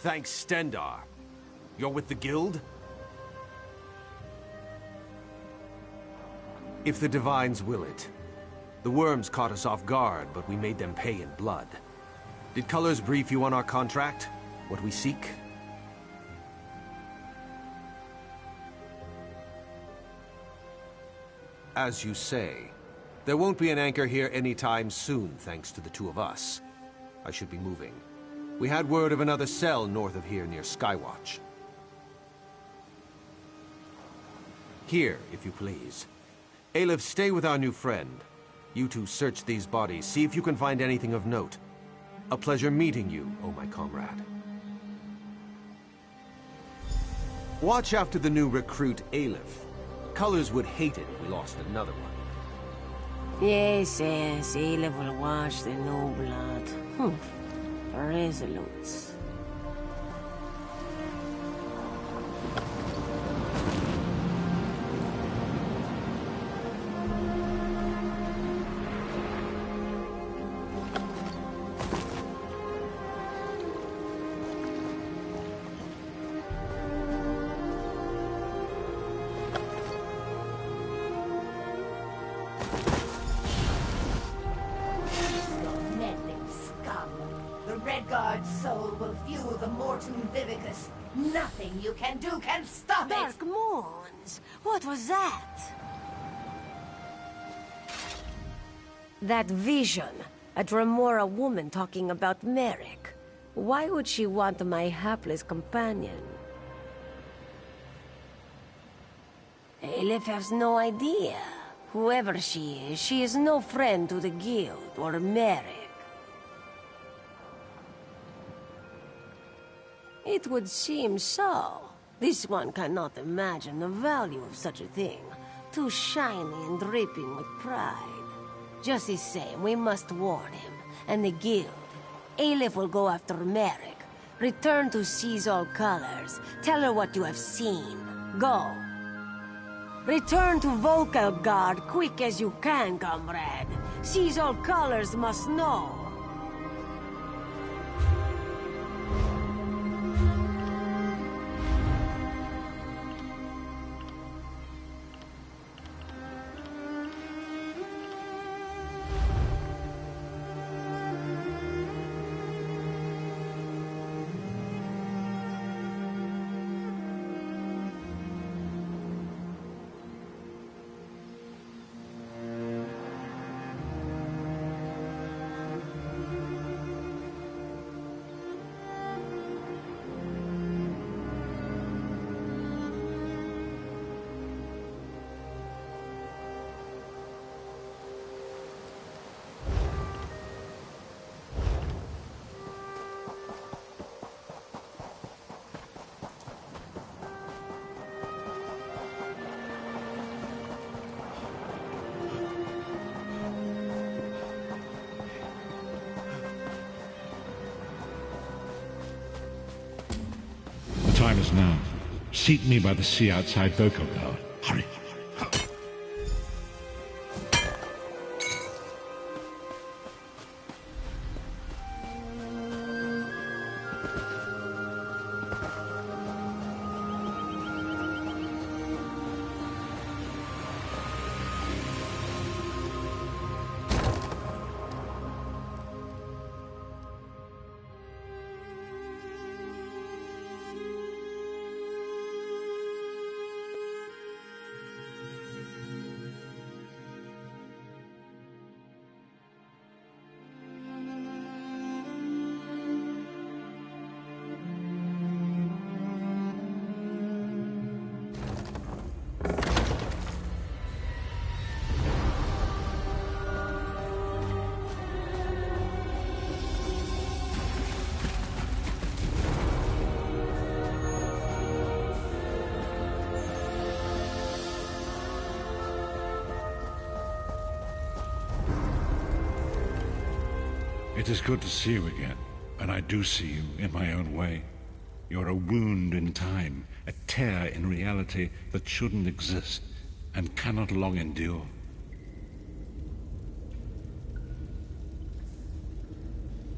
Thanks, Stendar. You're with the guild? If the Divines will it. The worms caught us off guard, but we made them pay in blood. Did Colors brief you on our contract? What we seek? As you say, there won't be an anchor here anytime soon, thanks to the two of us. I should be moving. We had word of another cell north of here near Skywatch. Here, if you please. Aleph, stay with our new friend. You two search these bodies, see if you can find anything of note. A pleasure meeting you, oh my comrade. Watch after the new recruit, Aleph. Colors would hate it if we lost another one. Yes, Aleph will watch the new blood. Resolute. Nothing you can do can stop it! Dark Moons! What was that? That vision. A Dremora woman talking about Merrick. Why would she want my hapless companion? Aleph has no idea. Whoever she is no friend to the guild or Merrick. It would seem so. This one cannot imagine the value of such a thing. Too shiny and dripping with pride. Just the same, we must warn him. And the guild. Aleph will go after Merrick. Return to seize all colors. Tell her what you have seen. Go. Return to Volkelgard quick as you can, comrade. Seize all colors must know. The time is now. Seat me by the sea outside Vokelgard. Hurry. It is good to see you again, and I do see you in my own way. You're a wound in time, a tear in reality that shouldn't exist and cannot long endure.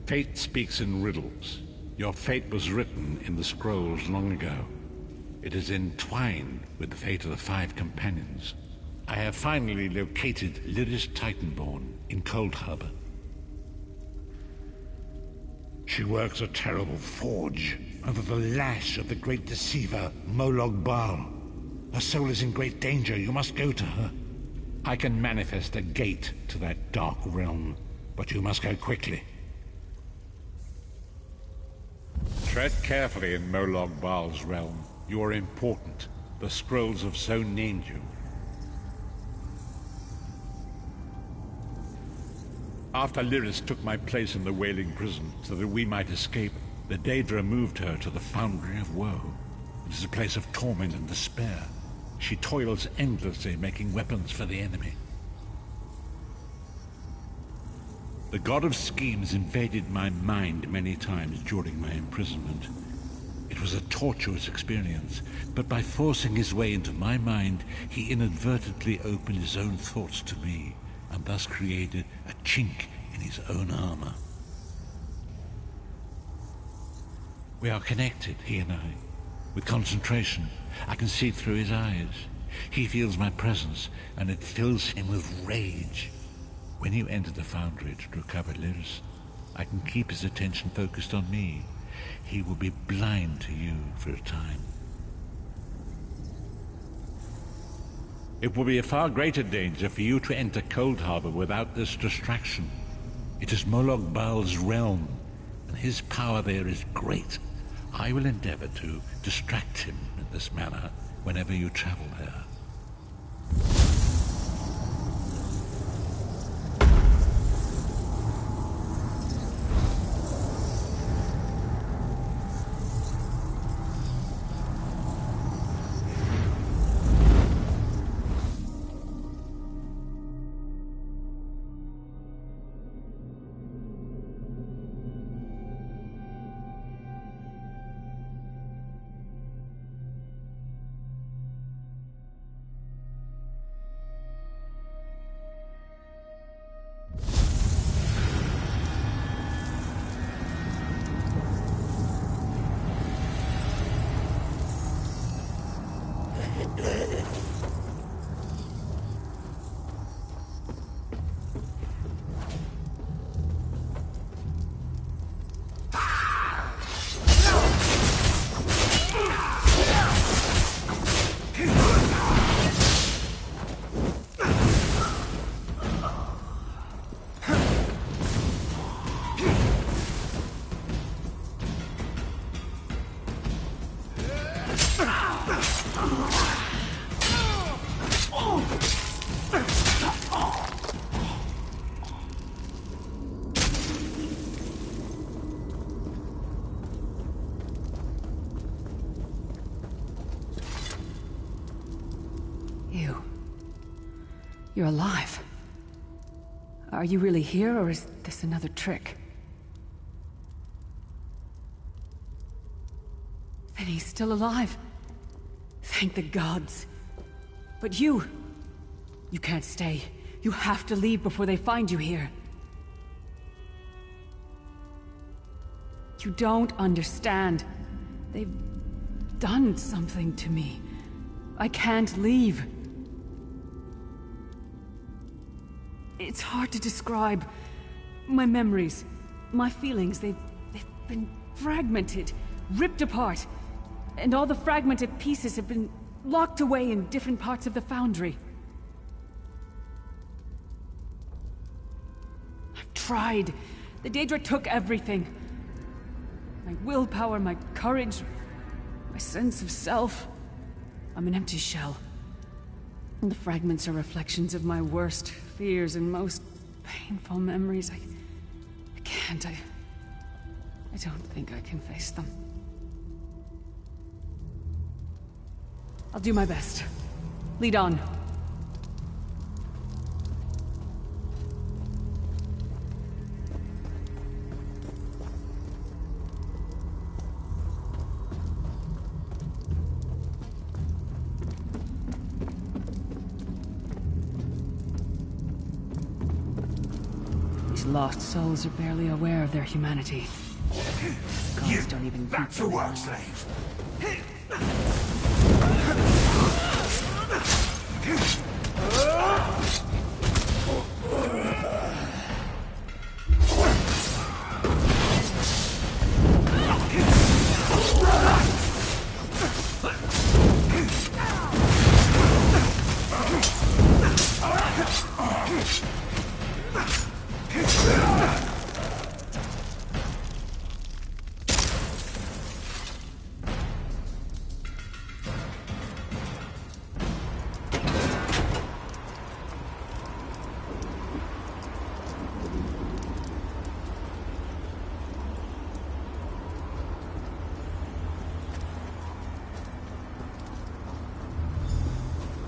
Fate speaks in riddles. Your fate was written in the scrolls long ago. It is entwined with the fate of the 5 companions. I have finally located Lyris Titanborn in Cold Harbor. She works a terrible forge under the lash of the great deceiver, Molog Baal. Her soul is in great danger. You must go to her. I can manifest a gate to that dark realm, but you must go quickly. Tread carefully in Molog Baal's realm. You are important. The scrolls have so named you. After Lyris took my place in the Wailing Prison so that we might escape, the Daedra moved her to the Foundry of Woe. It is a place of torment and despair. She toils endlessly, making weapons for the enemy. The God of Schemes invaded my mind many times during my imprisonment. It was a tortuous experience, but by forcing his way into my mind, he inadvertently opened his own thoughts to me, and thus created a chink in his own armor. We are connected, he and I. With concentration, I can see through his eyes. He feels my presence, and it fills him with rage. When you enter the Foundry to recover Lyris, I can keep his attention focused on me. He will be blind to you for a time. It will be a far greater danger for you to enter Cold Harbor without this distraction. It is Molog Baal's realm, and his power there is great. I will endeavor to distract him in this manner whenever you travel there. You're alive. Are you really here, or is this another trick? Then he's still alive. Thank the gods. But you can't stay. You have to leave before they find you here. You don't understand. They've done something to me. I can't leave. It's hard to describe. My memories, my feelings, they've been fragmented, ripped apart. And all the fragmented pieces have been locked away in different parts of the Foundry. I've tried. The Daedra took everything. My willpower, my courage, my sense of self. I'm an empty shell. And the fragments are reflections of my worst fears and most painful memories. I can't. I don't think I can face them. I'll do my best. Lead on. These lost souls are barely aware of their humanity. Gods don't even Back keep to them work, anymore. slave.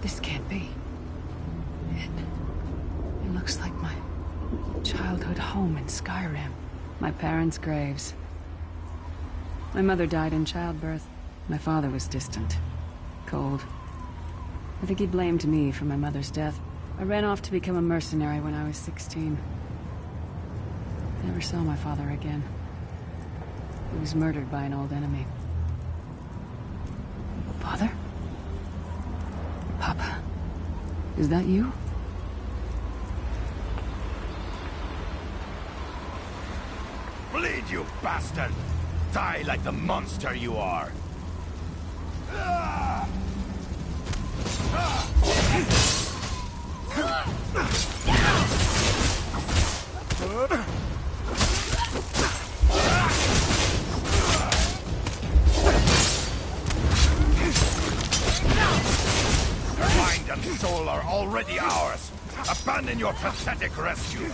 This can't be. It looks like my childhood home in Skyrim. My parents' graves. My mother died in childbirth. My father was distant. Cold. I think he blamed me for my mother's death. I ran off to become a mercenary when I was 16. Never saw my father again. He was murdered by an old enemy. Father? Papa, is that you? Bleed, you bastard! Die like the monster you are! Mind and soul are already ours! Abandon your pathetic rescue!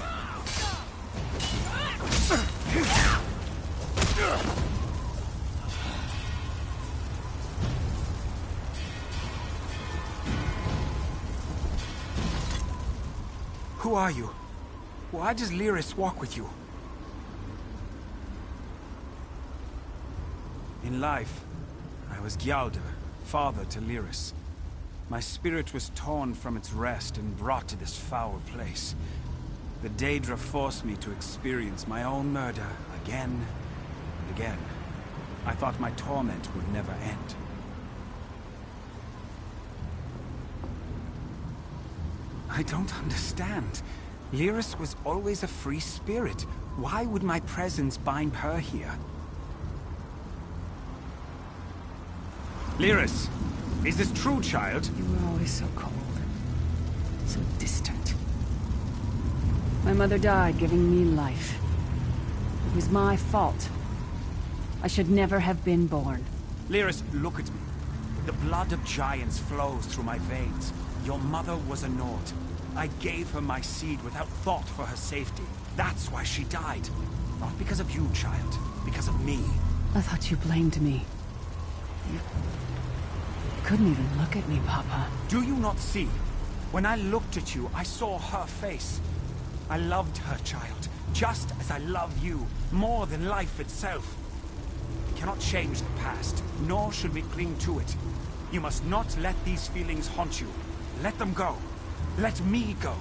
Who are you? Why does Lyris walk with you? In life, I was Gjaldr, father to Lyris. My spirit was torn from its rest and brought to this foul place. The Daedra forced me to experience my own murder again and again. I thought my torment would never end. I don't understand. Lyris was always a free spirit. Why would my presence bind her here? Lyris, is this true, child? You were always so cold. So distant. My mother died giving me life. It was my fault. I should never have been born. Lyris, look at me. The blood of giants flows through my veins. Your mother was a Nord. I gave her my seed without thought for her safety. That's why she died. Not because of you, child. Because of me. I thought you blamed me. You couldn't even look at me, Papa. Do you not see? When I looked at you, I saw her face. I loved her, child. Just as I love you. More than life itself. We cannot change the past, nor should we cling to it. You must not let these feelings haunt you. Let them go. Let me go.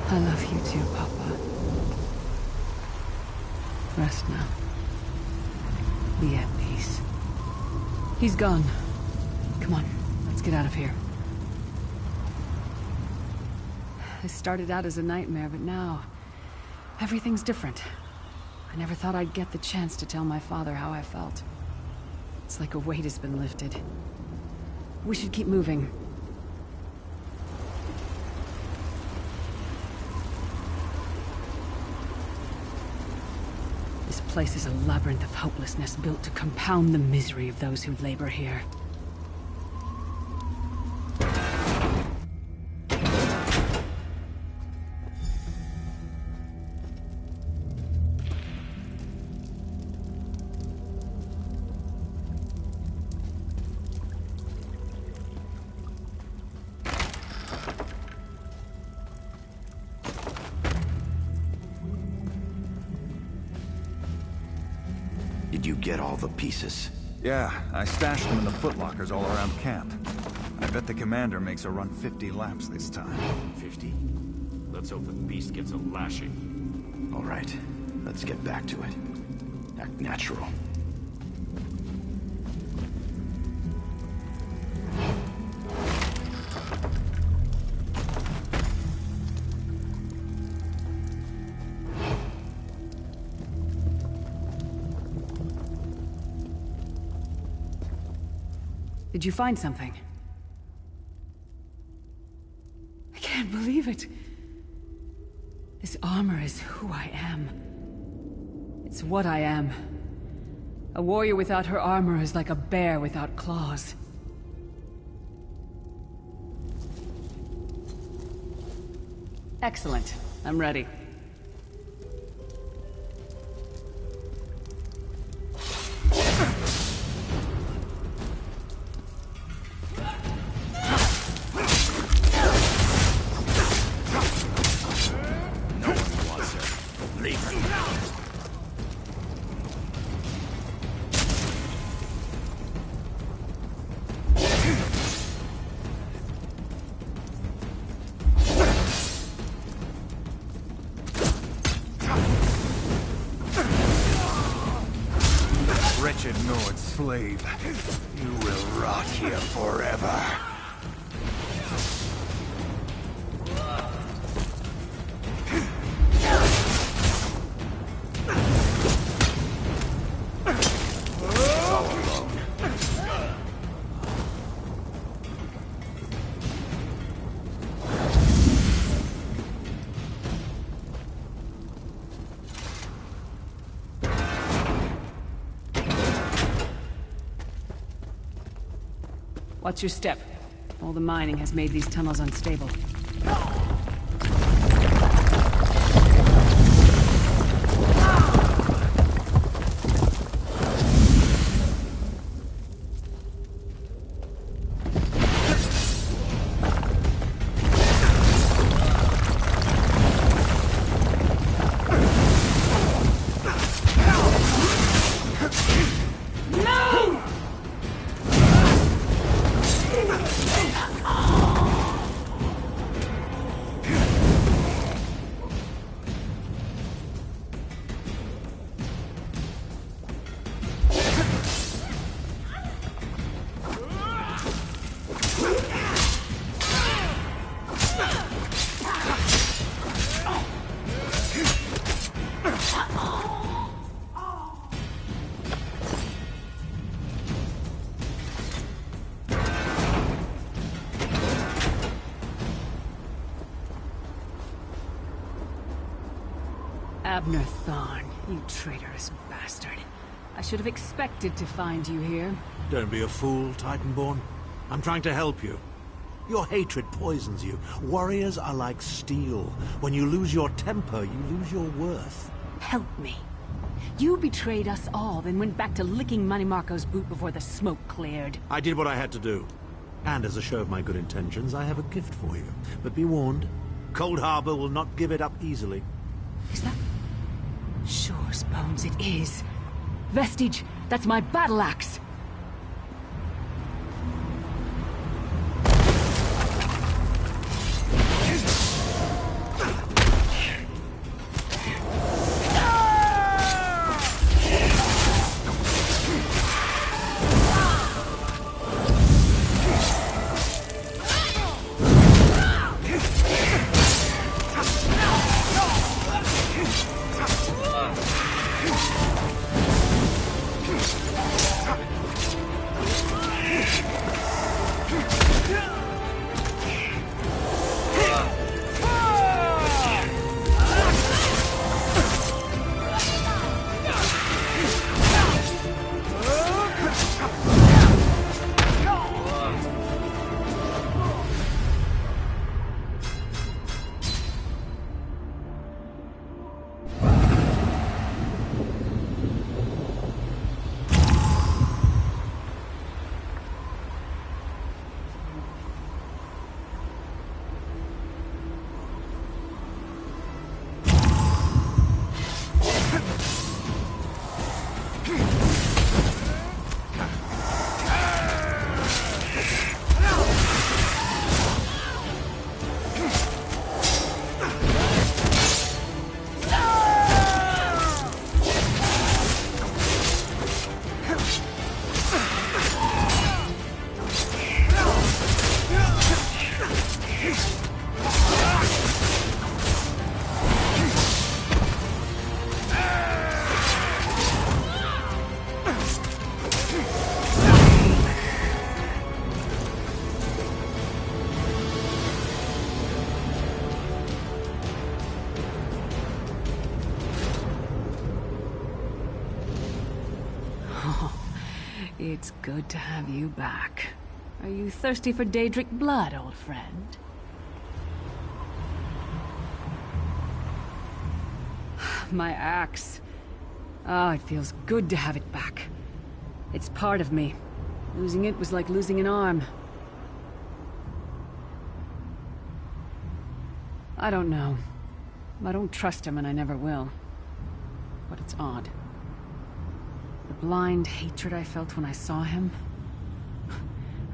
I love you too, Papa. Rest now. Be at peace. He's gone. Come on, let's get out of here. This started out as a nightmare, but now everything's different. I never thought I'd get the chance to tell my father how I felt. It's like a weight has been lifted. We should keep moving. This place is a labyrinth of hopelessness built to compound the misery of those who labor here. Did you get all the pieces? Yeah, I stashed them in the footlockers all around camp. I bet the commander makes her run 50 laps this time. 50. Let's hope the beast gets a lashing. All right, let's get back to it. Act natural. Did you find something? I can't believe it. This armor is who I am. It's what I am. A warrior without her armor is like a bear without claws. Excellent. I'm ready. Wretched Nord slave, you will rot here forever. Watch your step. All the mining has made these tunnels unstable. Abner Thorn, you traitorous bastard. I should have expected to find you here. Don't be a fool, Titanborn. I'm trying to help you. Your hatred poisons you. Warriors are like steel. When you lose your temper, you lose your worth. Help me. You betrayed us all, then went back to licking Manny Marco's boot before the smoke cleared. I did what I had to do. And as a show of my good intentions, I have a gift for you. But be warned, Cold Harbor will not give it up easily. Is that... Sure as bones it is. Vestige, that's my battle axe. It's good to have you back. Are you thirsty for Daedric blood, old friend? My axe. Oh, it feels good to have it back. It's part of me. Losing it was like losing an arm. I don't know. I don't trust him and I never will. But it's odd. The blind hatred I felt when I saw him...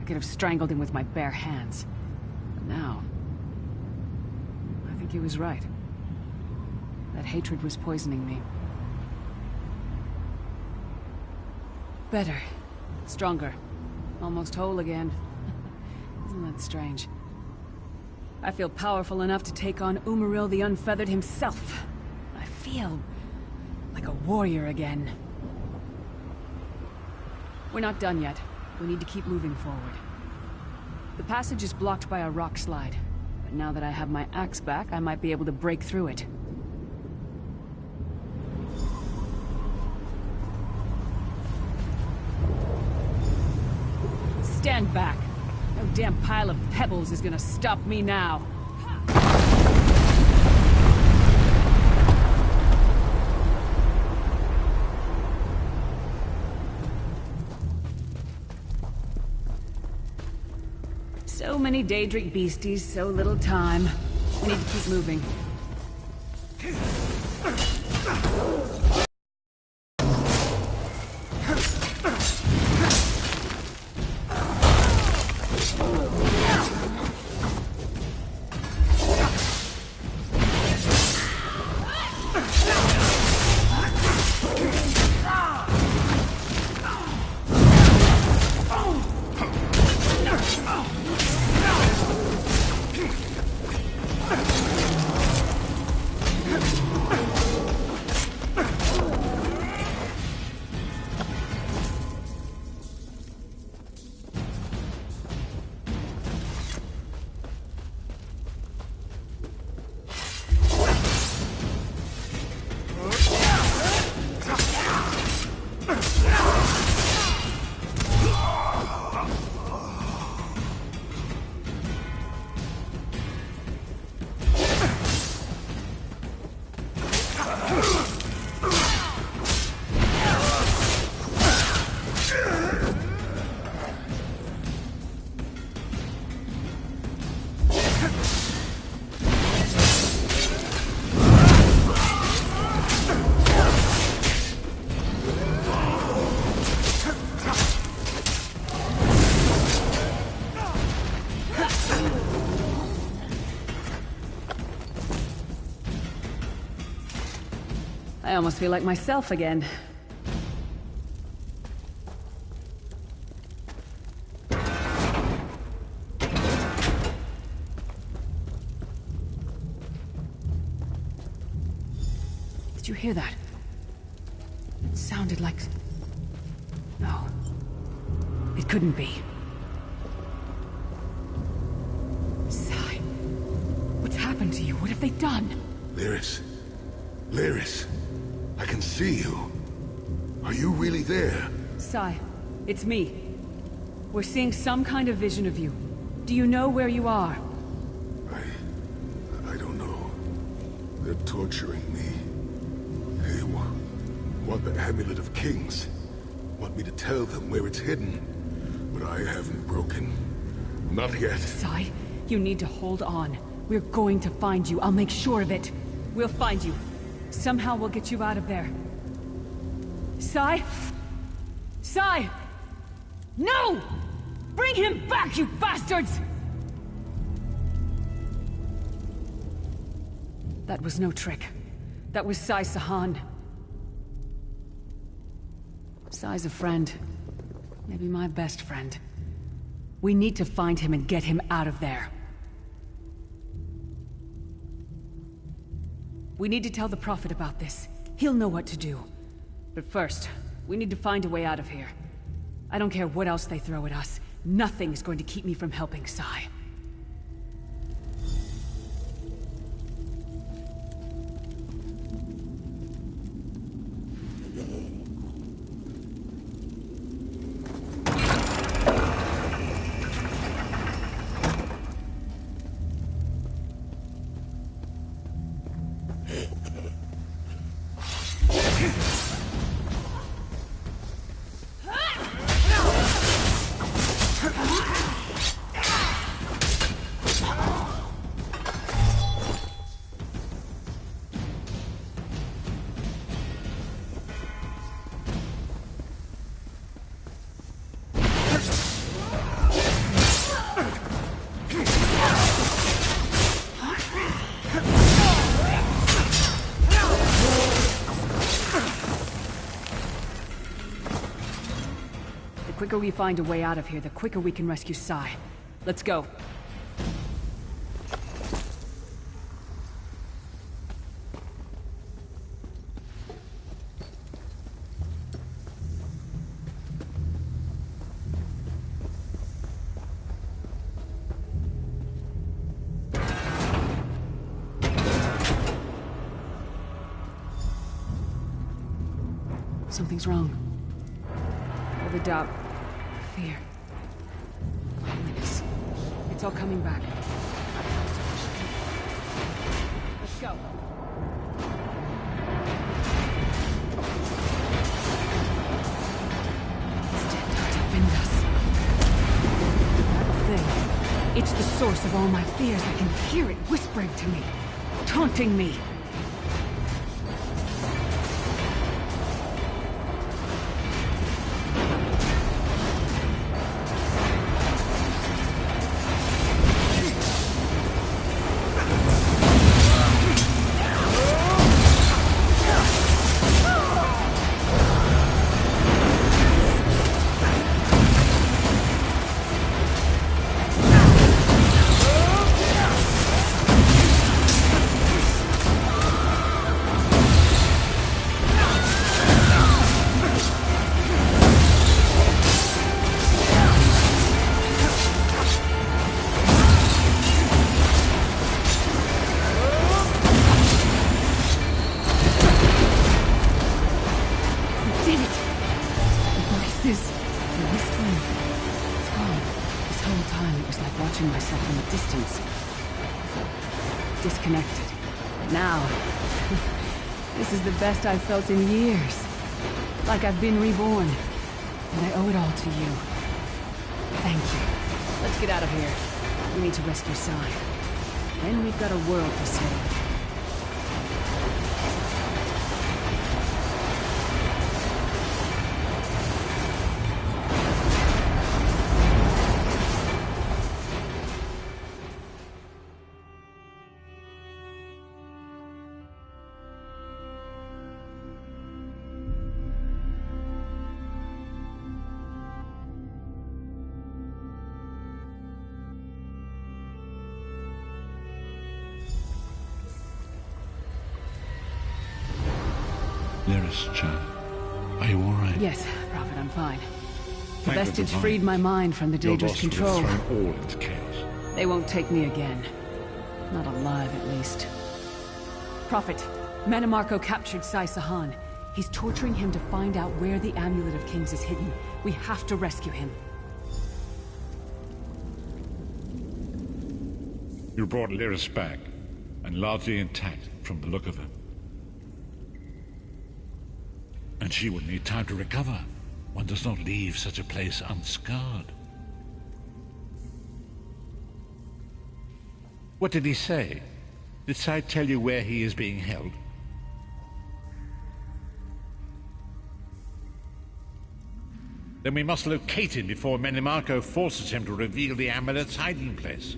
I could have strangled him with my bare hands. But now... I think he was right. That hatred was poisoning me. Better. Stronger. Almost whole again. Isn't that strange? I feel powerful enough to take on Umaril the Unfeathered himself. I feel... like a warrior again. We're not done yet. We need to keep moving forward. The passage is blocked by a rock slide. But now that I have my axe back, I might be able to break through it. Stand back. No damn pile of pebbles is gonna stop me now. So many Daedric beasties, so little time. We need to keep moving. I almost feel like myself again. Did you hear that? It sounded like... No. It couldn't be. Sai, what's happened to you? What have they done? Lyris. Lyris. I can see you. Are you really there? Sai, it's me. We're seeing some kind of vision of you. Do you know where you are? I don't know. They're torturing me. They want the Amulet of Kings. Want me to tell them where it's hidden. But I haven't broken. Not yet. Sai, you need to hold on. We're going to find you. I'll make sure of it. We'll find you. Somehow we'll get you out of there. Sai? Sai! No! Bring him back, you bastards! That was no trick. That was Sai Sahan. Sai's a friend. Maybe my best friend. We need to find him and get him out of there. We need to tell the Prophet about this. He'll know what to do. But first, we need to find a way out of here. I don't care what else they throw at us. Nothing is going to keep me from helping Sai. quicker we find a way out of here, the quicker we can rescue Sai. Let's go. Something's wrong. All the doubt, fear, loneliness. It's all coming back. Let's go. Stand up, defend us. That thing. It's the source of all my fears. I can hear it whispering to me, taunting me. Disconnected. Now, this is the best I've felt in years. Like I've been reborn. And I owe it all to you. Thank you. Let's get out of here. We need to rescue Sai. Then we've got a world to save. Lyris, child. Are you all right? Yes, Prophet, I'm fine. The Thank vestige divine. freed my mind from the Your Daedra's loss would control. have thrown all into chaos. They won't take me again. Not alive, at least. Prophet, Manimarco captured Sai Sahan. He's torturing him to find out where the Amulet of Kings is hidden. We have to rescue him. You brought Lyris back, and largely intact from the look of her. And she would need time to recover. One does not leave such a place unscarred. What did he say? Did Sai tell you where he is being held? Then we must locate him before Manimarco forces him to reveal the amulet's hiding place.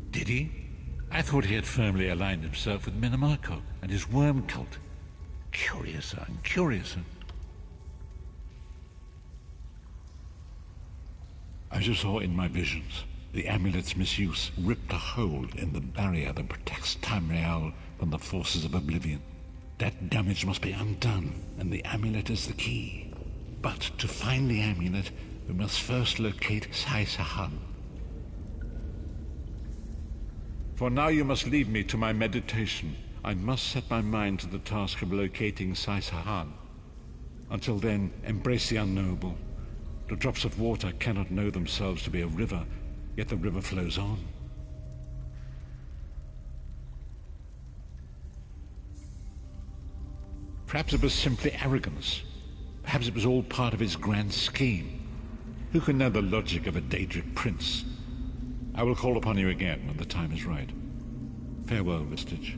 Did he? I thought he had firmly aligned himself with Manimarco and his worm cult. Curiouser and curiouser. As you saw in my visions, the amulet's misuse ripped a hole in the barrier that protects Tamriel from the forces of oblivion. That damage must be undone, and the amulet is the key. But to find the amulet, we must first locate Sai Sahan. For now you must leave me to my meditation. I must set my mind to the task of locating Sai Sahan. Until then, embrace the unknowable. The drops of water cannot know themselves to be a river, yet the river flows on. Perhaps it was simply arrogance. Perhaps it was all part of his grand scheme. Who can know the logic of a Daedric prince? I will call upon you again when the time is right. Farewell, Vestige.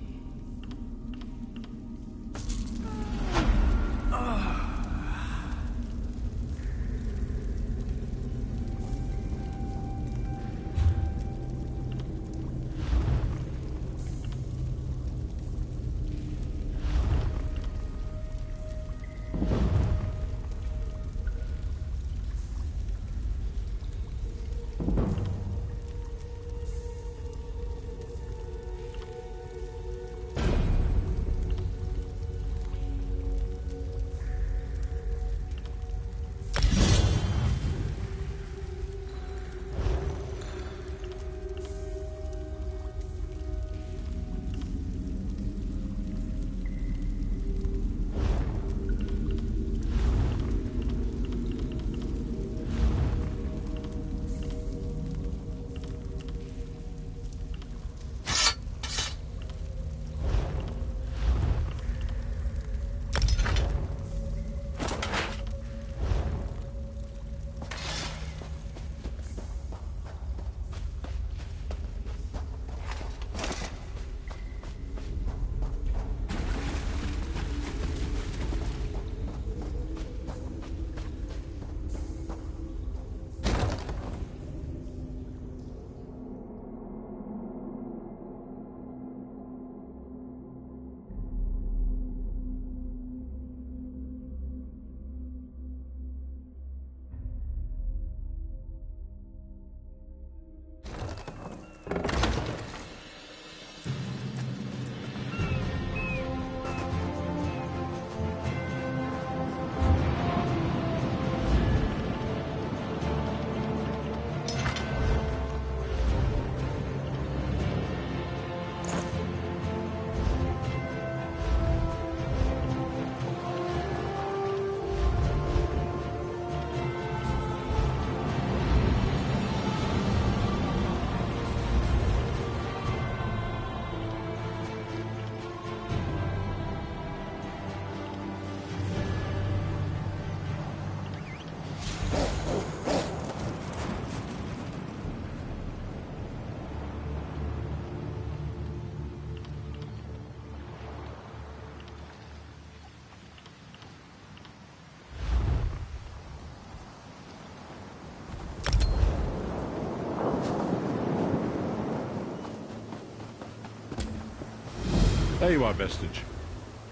There you are, Vestige.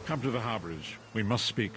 Come to the harborage. We must speak.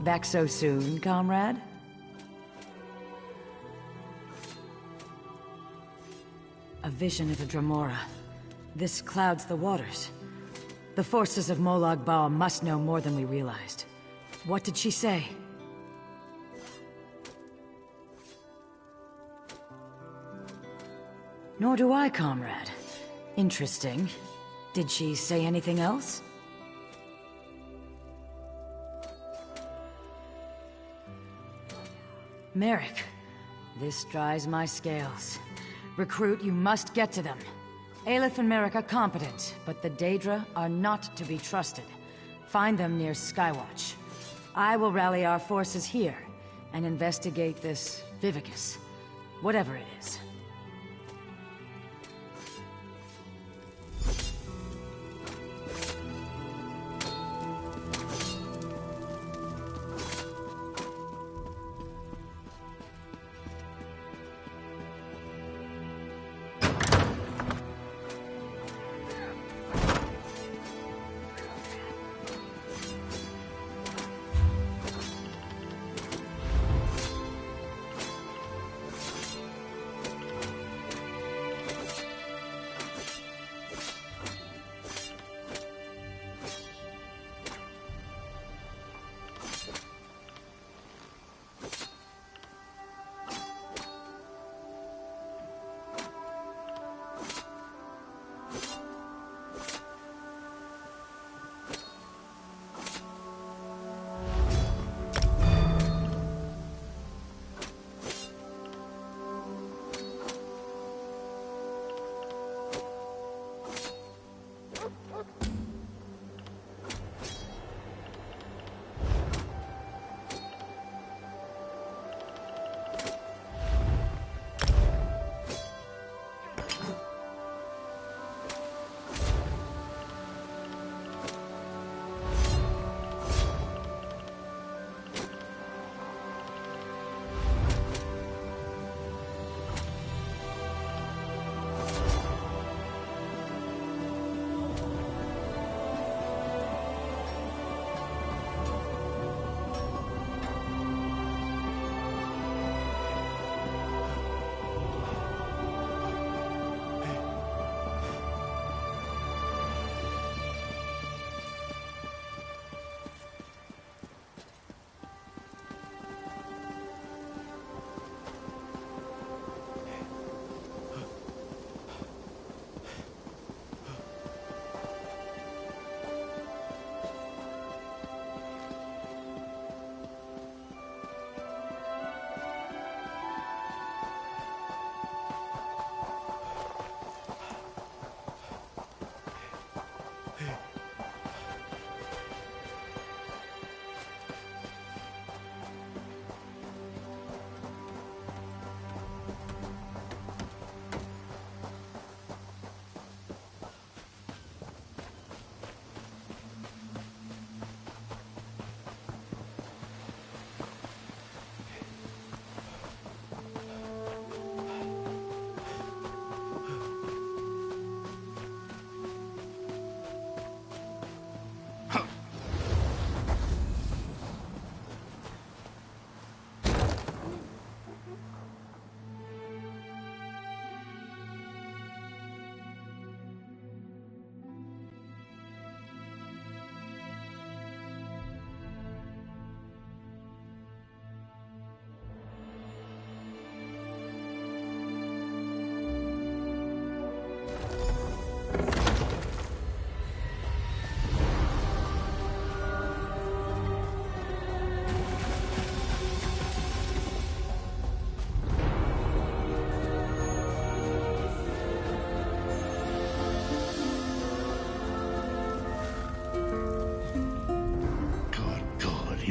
Back so soon, comrade? A vision of a Dremora. This clouds the waters. The forces of Molag Bal must know more than we realized. What did she say? Nor do I, comrade. Interesting. Did she say anything else? Merrick, this dries my scales. Recruit, you must get to them. Aelith and Merrick are competent, but the Daedra are not to be trusted. Find them near Skywatch. I will rally our forces here and investigate this Vivicus, whatever it is.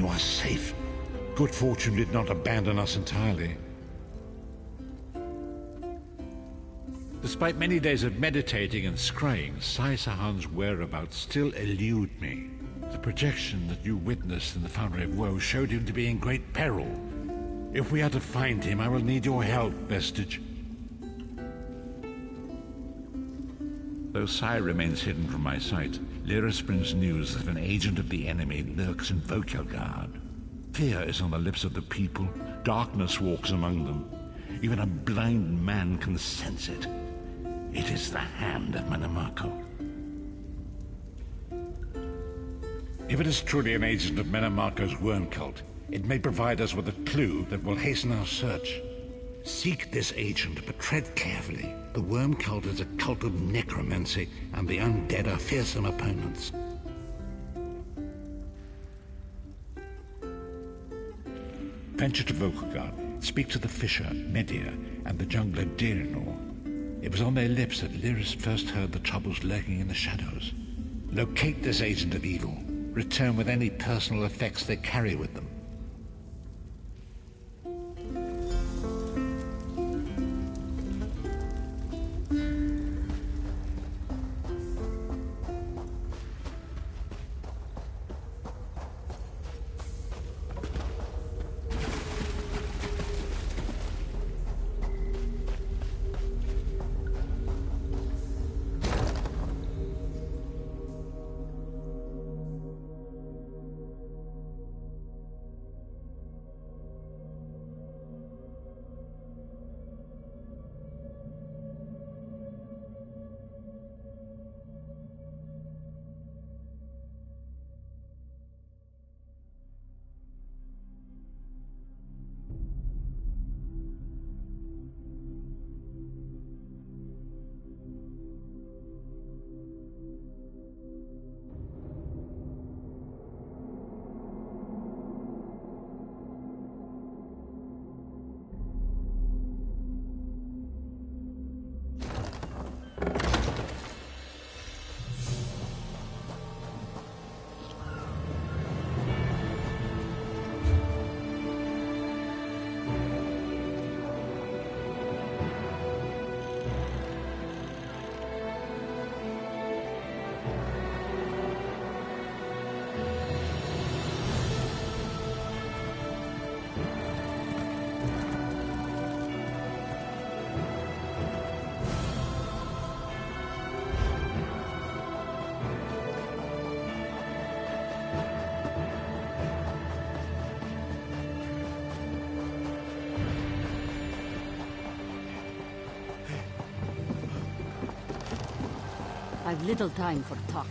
You are safe. Good fortune did not abandon us entirely. Despite many days of meditating and scrying, Sai Sahan's whereabouts still elude me. The projection that you witnessed in the Foundry of Woe showed him to be in great peril. If we are to find him, I will need your help, Vestige. Though Sai remains hidden from my sight, Lyris brings news that an agent of the enemy lurks in Vokelgard. Fear is on the lips of the people. Darkness walks among them. Even a blind man can sense it. It is the hand of Menemarco. If it is truly an agent of Menemarco's worm cult, it may provide us with a clue that will hasten our search. Seek this agent, but tread carefully. The worm cult is a cult of necromancy, and the undead are fearsome opponents. Venture to Vokelgard, speak to the fisher, Media, and the jungler Dirinor. It was on their lips that Lyris first heard the troubles lurking in the shadows. Locate this agent of evil. Return with any personal effects they carry with them. I've little time for talk.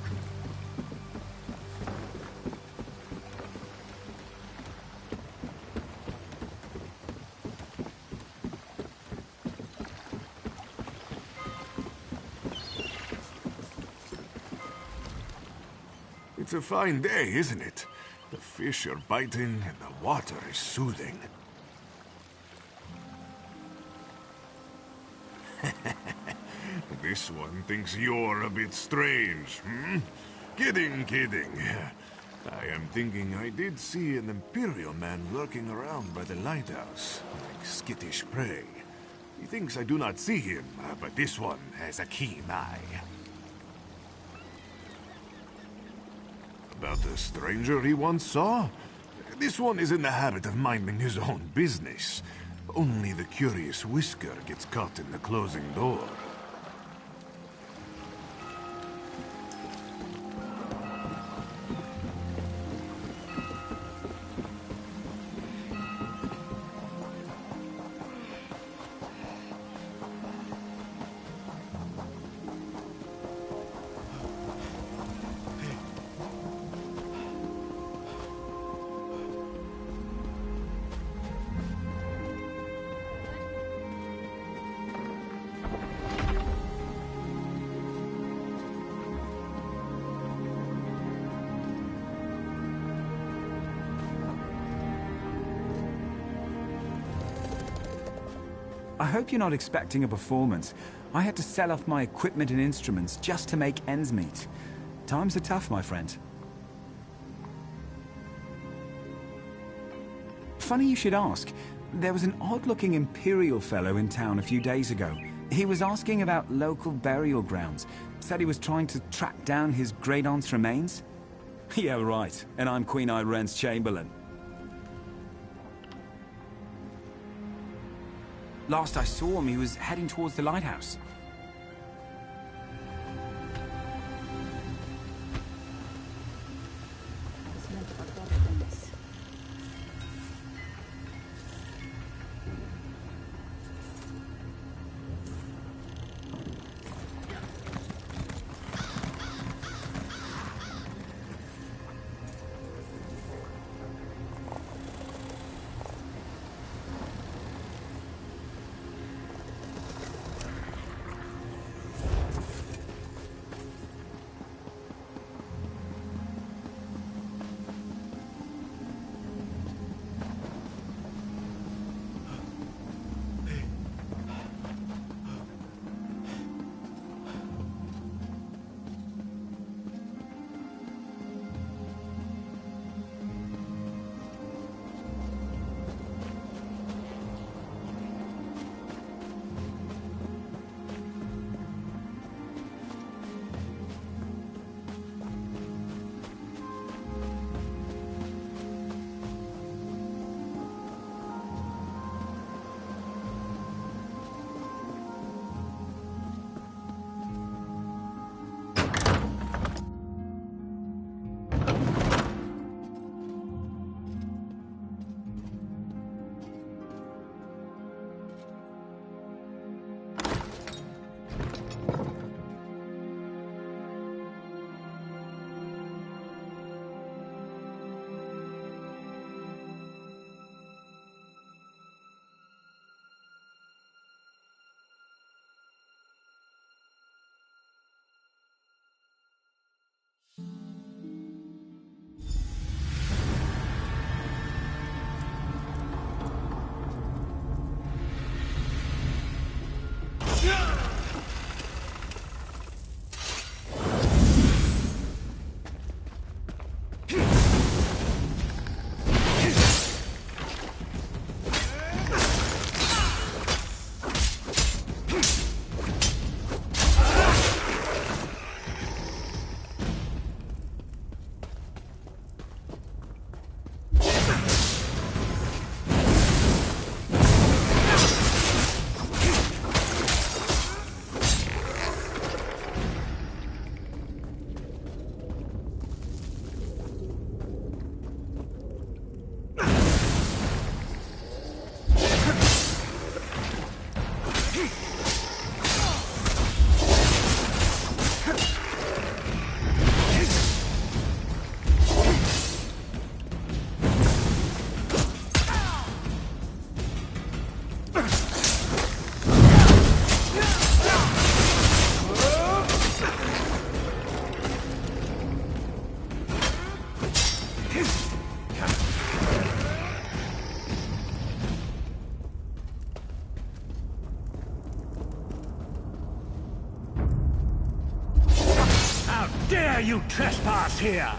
It's a fine day, isn't it? The fish are biting and the water is soothing. This one thinks you're a bit strange, hmm? Kidding, kidding. I am thinking I did see an Imperial man lurking around by the lighthouse, like skittish prey. He thinks I do not see him, but this one has a keen eye. About the stranger he once saw? This one is in the habit of minding his own business. Only the curious Whisker gets caught in the closing door. I hope you're not expecting a performance. I had to sell off my equipment and instruments just to make ends meet. Times are tough, my friend. funny you should ask. There was an odd-looking Imperial fellow in town a few days ago. He was asking about local burial grounds. Said he was trying to track down his great-aunt's remains. Yeah, right. And I'm Queen Irene's Chamberlain. Last I saw him, he was heading towards the lighthouse. Dare you trespass here?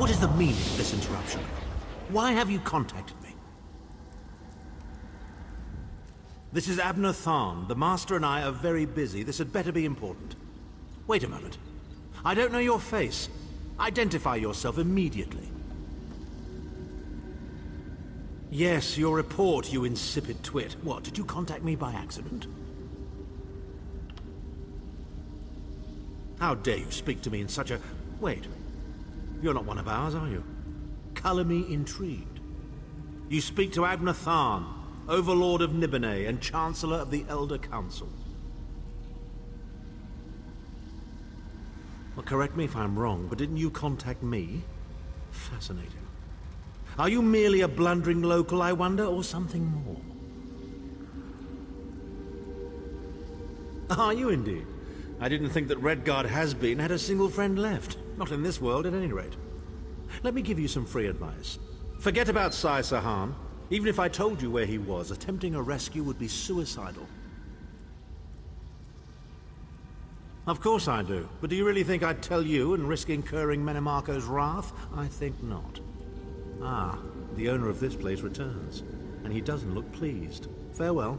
What is the meaning of this interruption? Why have you contacted me? This is Abner Tharn. The Master and I are very busy. This had better be important. Wait a moment. I don't know your face. Identify yourself immediately. Yes, your report, you insipid twit. What, did you contact me by accident? How dare you speak to me in such a... Wait. You're not one of ours, are you? Colour me intrigued. You speak to Abner Tharn, Overlord of Nibene and Chancellor of the Elder Council. Well, correct me if I'm wrong, but didn't you contact me? Fascinating. Are you merely a blundering local, I wonder, or something more? Are you indeed? I didn't think that Redguard has-been had a single friend left. Not in this world, at any rate. Let me give you some free advice. Forget about Sai Sahan. Even if I told you where he was, attempting a rescue would be suicidal. Of course I do. But do you really think I'd tell you and risk incurring Menemarco's wrath? I think not. Ah, the owner of this place returns. And he doesn't look pleased. Farewell.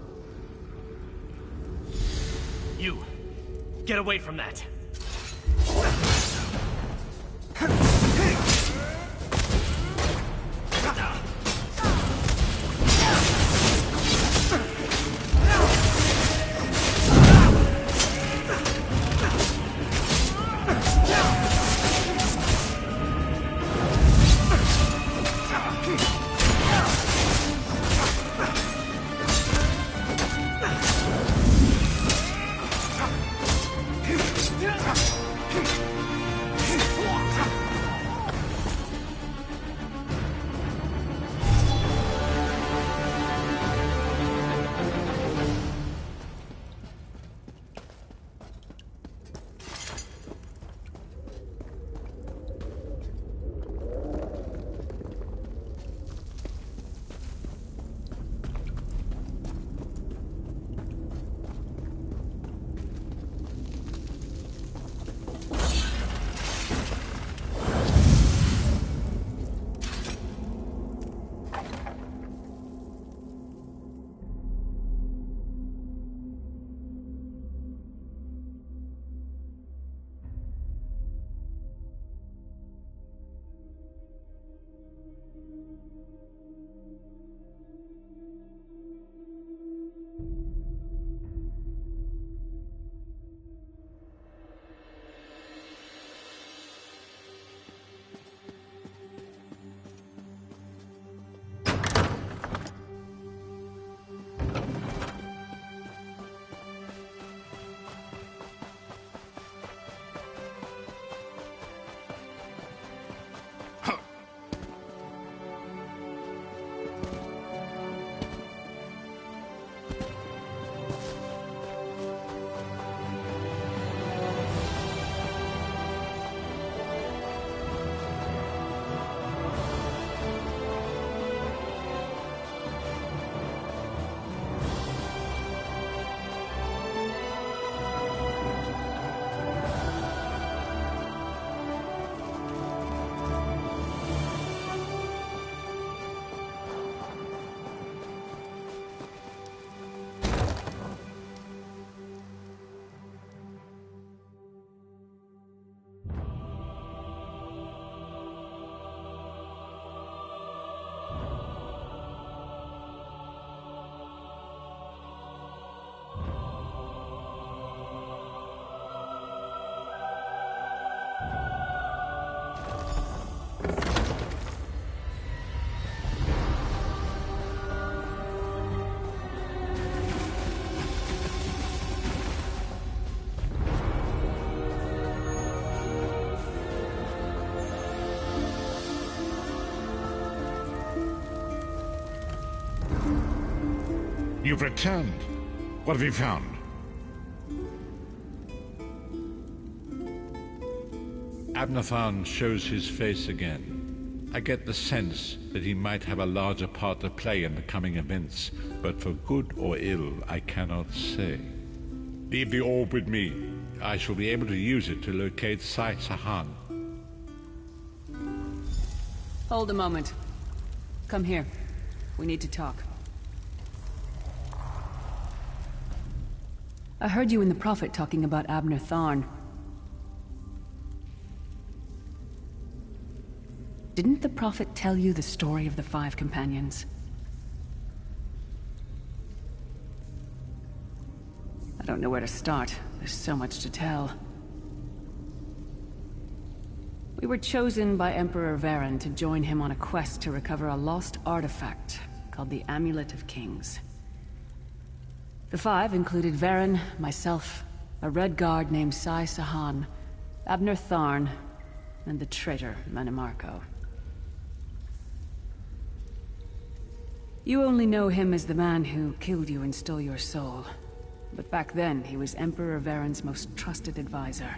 You! Get away from that! You've returned. What have you found? Abnathan shows his face again. I get the sense that he might have a larger part to play in the coming events, but for good or ill, I cannot say. Leave the orb with me. I shall be able to use it to locate Sai Sahan. Hold a moment. Come here. We need to talk. I heard you and the Prophet talking about Abner Tharn. Didn't the Prophet tell you the story of the 5 companions? I don't know where to start. There's so much to tell. We were chosen by Emperor Varen to join him on a quest to recover a lost artifact called the Amulet of Kings. The five included Varen, myself, a Red Guard named Sai Sahan, Abner Tharn, and the traitor Manimarco. You only know him as the man who killed you and stole your soul. But back then, he was Emperor Varen's most trusted advisor.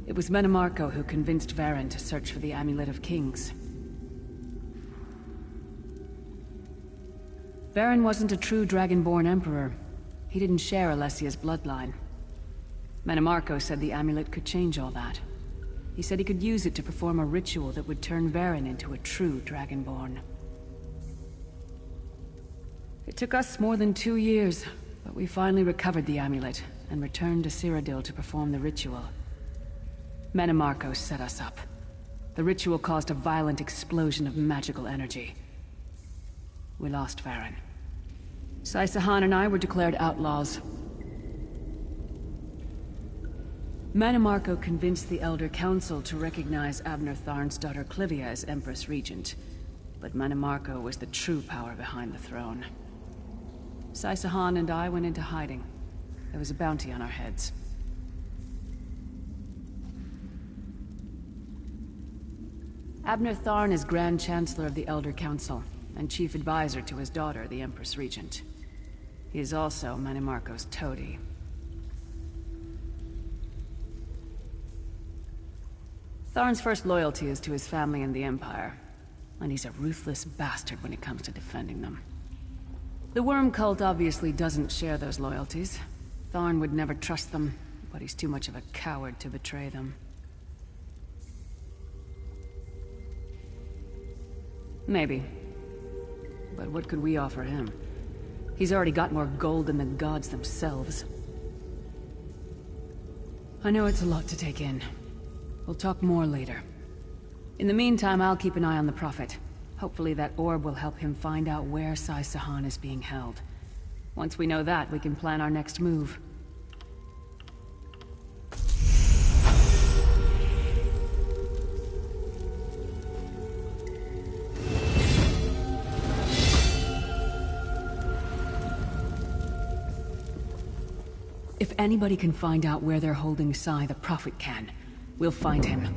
It was Manimarco who convinced Varen to search for the Amulet of Kings. Varen wasn't a true Dragonborn Emperor. He didn't share Alessia's bloodline. Manimarco said the amulet could change all that. He said he could use it to perform a ritual that would turn Varen into a true Dragonborn. It took us more than 2 years, but we finally recovered the amulet and returned to Cyrodiil to perform the ritual. Manimarco set us up. The ritual caused a violent explosion of magical energy. We lost Varen. Sai Sahan and I were declared outlaws. Manimarco convinced the Elder Council to recognize Abner Tharn's daughter Clivia as Empress Regent, but Manimarco was the true power behind the throne. Sai Sahan and I went into hiding. There was a bounty on our heads. Abner Tharn is Grand Chancellor of the Elder Council, and Chief Advisor to his daughter, the Empress Regent. He is also Manimarco's toady. Tharn's first loyalty is to his family and the Empire, and he's a ruthless bastard when it comes to defending them. The Worm Cult obviously doesn't share those loyalties. Tharn would never trust them, but he's too much of a coward to betray them. Maybe. But what could we offer him? He's already got more gold than the gods themselves. I know it's a lot to take in. We'll talk more later. In the meantime, I'll keep an eye on the Prophet. Hopefully that orb will help him find out where Sai Sahan is being held. Once we know that, we can plan our next move. If anybody can find out where they're holding Sai, the Prophet can. We'll find him.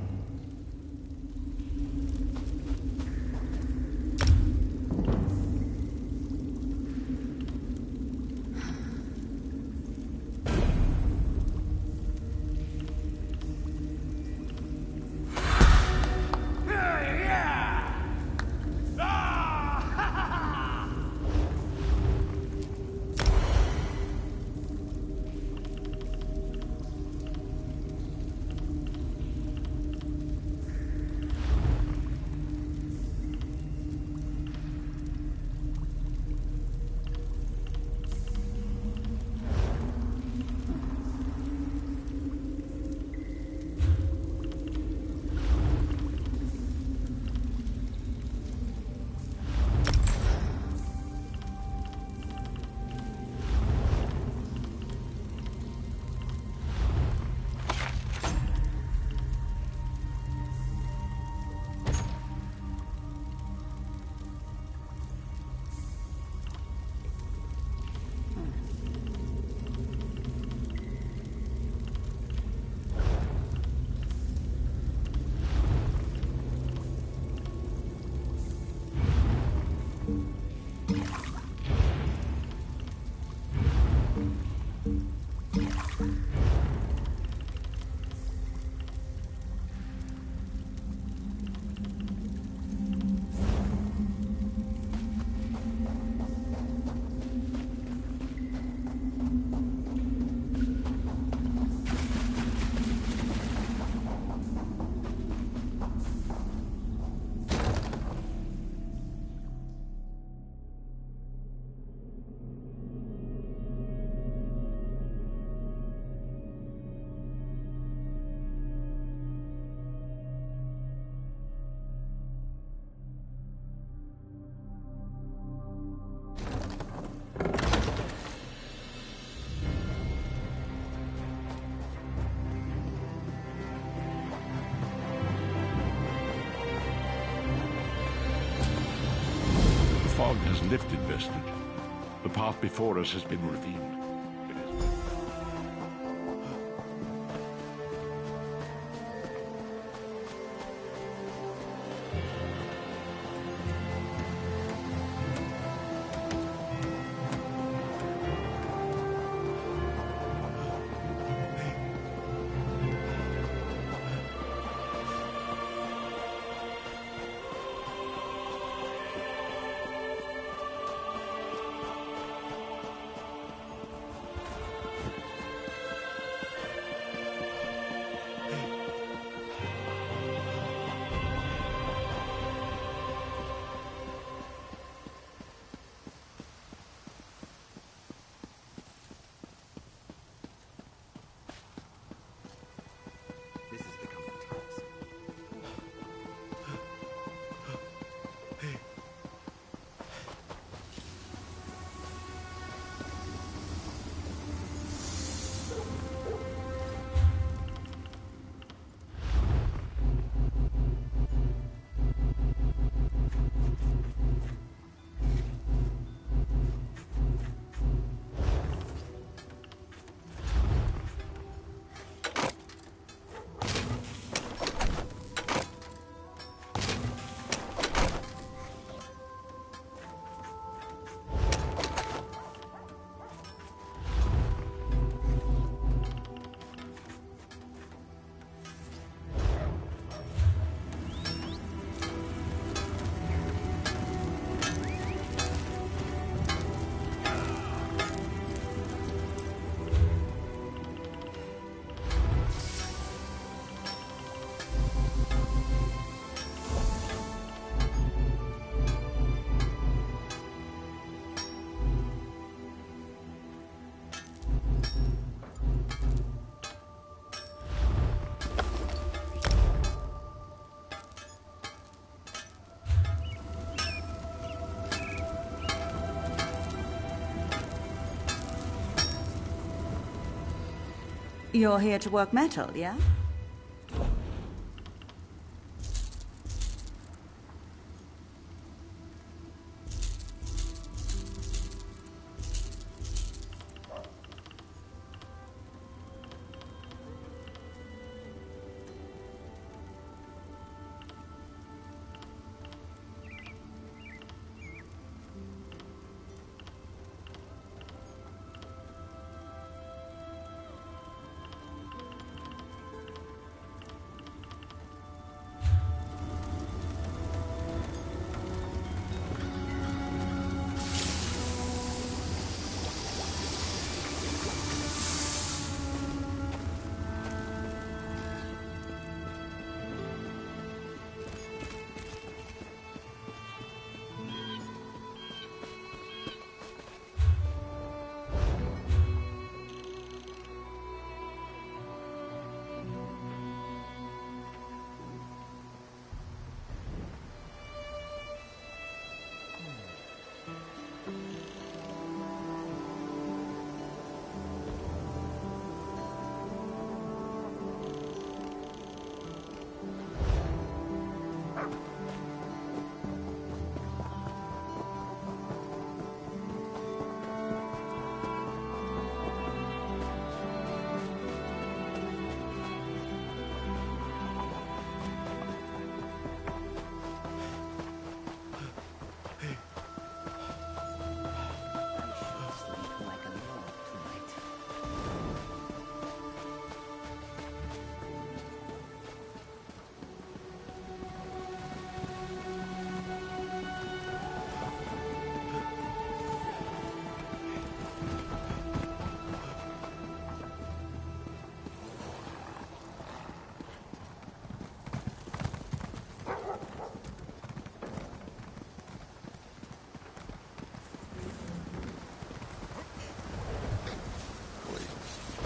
lifted vestige. The path before us has been revealed. You're here to work metal, yeah?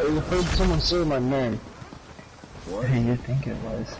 I heard someone say my name. What? Who do you think it was?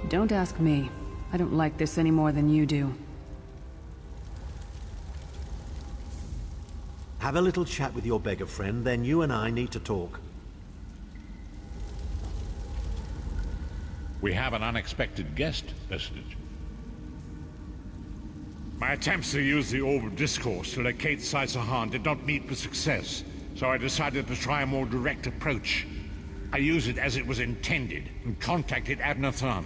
Don't ask me. I don't like this any more than you do. Have a little chat with your beggar friend, then you and I need to talk. We have an unexpected guest, Vestige. My attempts to use the Orb of Discourse to locate Sahan did not meet with success, so I decided to try a more direct approach. I used it as it was intended and contacted Abner Than.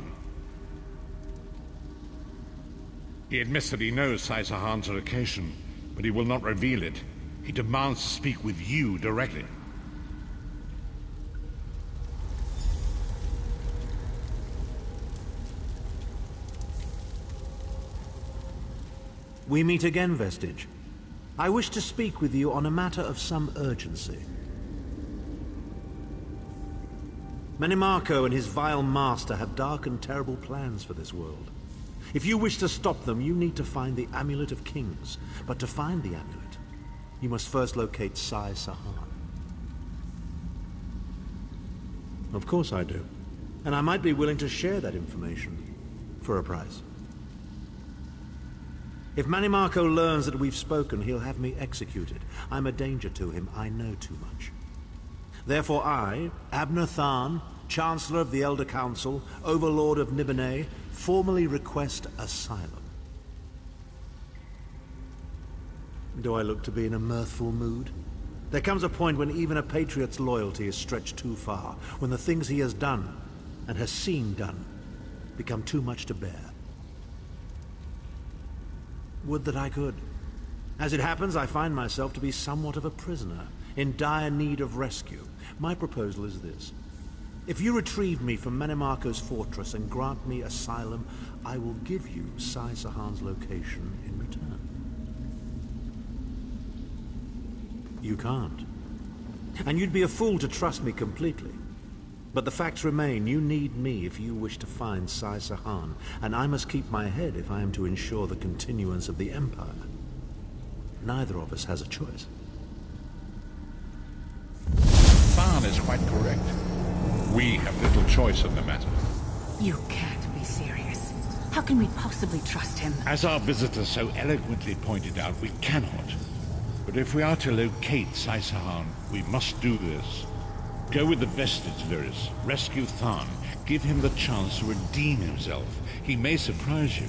He admits that he knows Sahan's location, but he will not reveal it. He demands to speak with you directly. We meet again, Vestige. I wish to speak with you on a matter of some urgency. Manimarco and his vile master have dark and terrible plans for this world. If you wish to stop them, you need to find the Amulet of Kings. But to find the amulet, you must first locate Sahan. Of course I do. And I might be willing to share that information for a price. If Manimarco learns that we've spoken, he'll have me executed. I'm a danger to him. I know too much. Therefore I, Abner Than, Chancellor of the Elder Council, Overlord of Nibene, formally request asylum. Do I look to be in a mirthful mood? There comes a point when even a patriot's loyalty is stretched too far, when the things he has done, and has seen done, become too much to bear. Would that I could. As it happens, I find myself to be somewhat of a prisoner, in dire need of rescue. My proposal is this. If you retrieve me from Manimarco's fortress and grant me asylum, I will give you Sahan's location in return. You can't. And you'd be a fool to trust me completely. But the facts remain, you need me if you wish to find Sahan, and I must keep my head if I am to ensure the continuance of the Empire. Neither of us has a choice. Than is quite correct. We have little choice in the matter. You can't be serious. How can we possibly trust him? As our visitor so eloquently pointed out, we cannot. But if we are to locate Sahan, we must do this. Go with the Vestige, Viris. Rescue Than. Give him the chance to redeem himself. He may surprise you.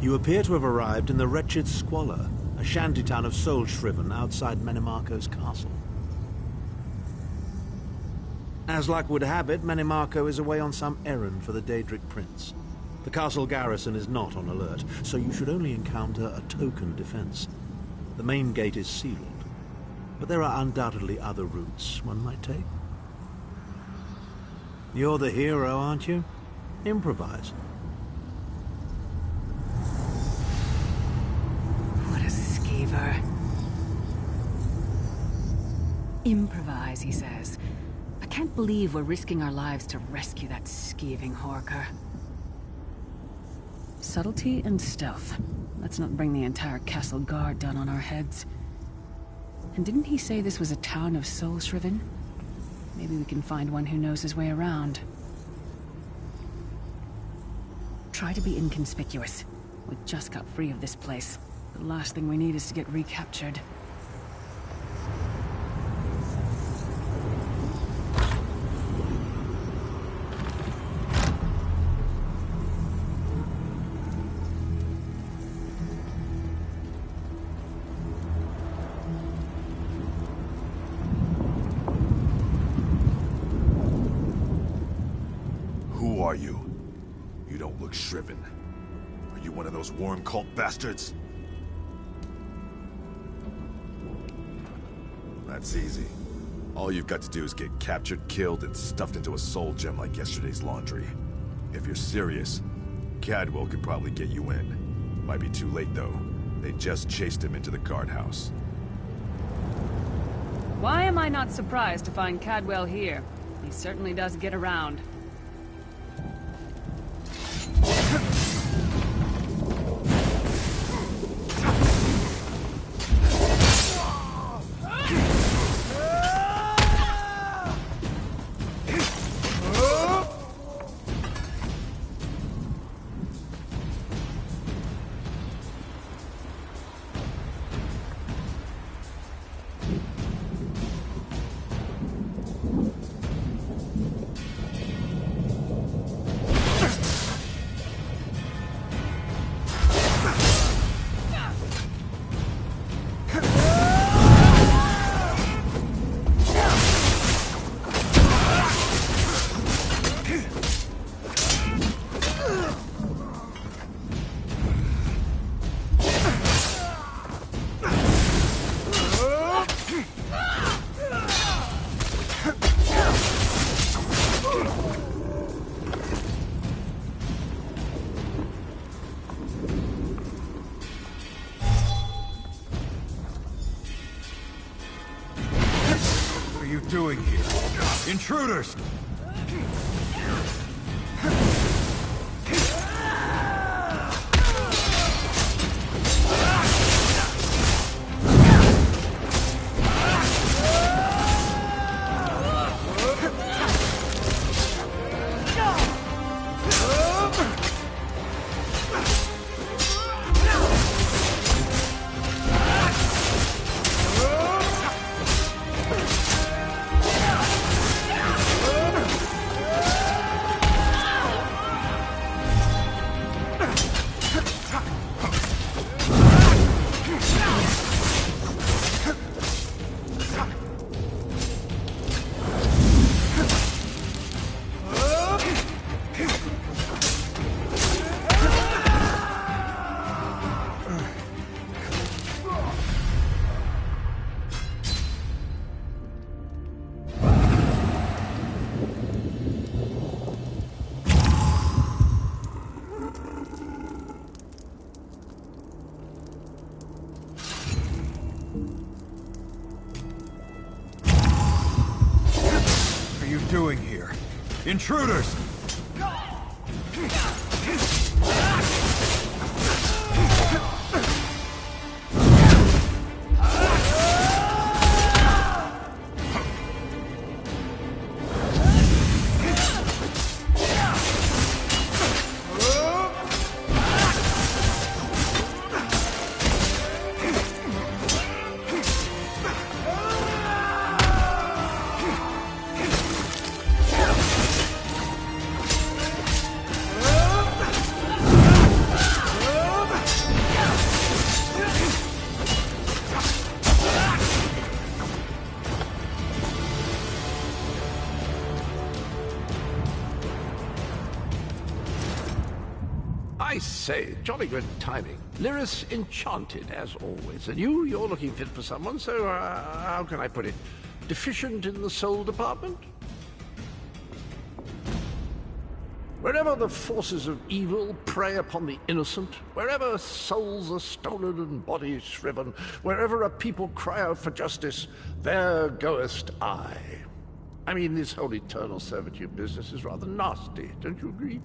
You appear to have arrived in the wretched Squalor, a shantytown of soul-shriven outside Manimarco's castle. As luck would have it, Manimarco is away on some errand for the Daedric Prince. The castle garrison is not on alert, so you should only encounter a token defense. The main gate is sealed, but there are undoubtedly other routes one might take. You're the hero, aren't you? Improvise. Improvise, he says. I can't believe we're risking our lives to rescue that skeeving Horker. Subtlety and stealth. Let's not bring the entire castle guard down on our heads. And didn't he say this was a town of soul-shriven? Maybe we can find one who knows his way around. Try to be inconspicuous. We just got free of this place. The last thing we need is to get recaptured. Who are you? You don't look shriven. Are you one of those worm cult bastards? That's easy. All you've got to do is get captured, killed, and stuffed into a soul gem like yesterday's laundry. If you're serious, Cadwell could probably get you in. Might be too late, though. They just chased him into the guardhouse. Why am I not surprised to find Cadwell here? He certainly does get around. What are you doing here? Intruders! What are you doing here? Intruders! I say, jolly good timing. Lyris enchanted, as always. And you're looking fit for someone, so how can I put it? Deficient in the soul department? Wherever the forces of evil prey upon the innocent, wherever souls are stolen and bodies shriven, wherever a people cry out for justice, there goest I. I mean, this whole eternal servitude business is rather nasty, don't you agree?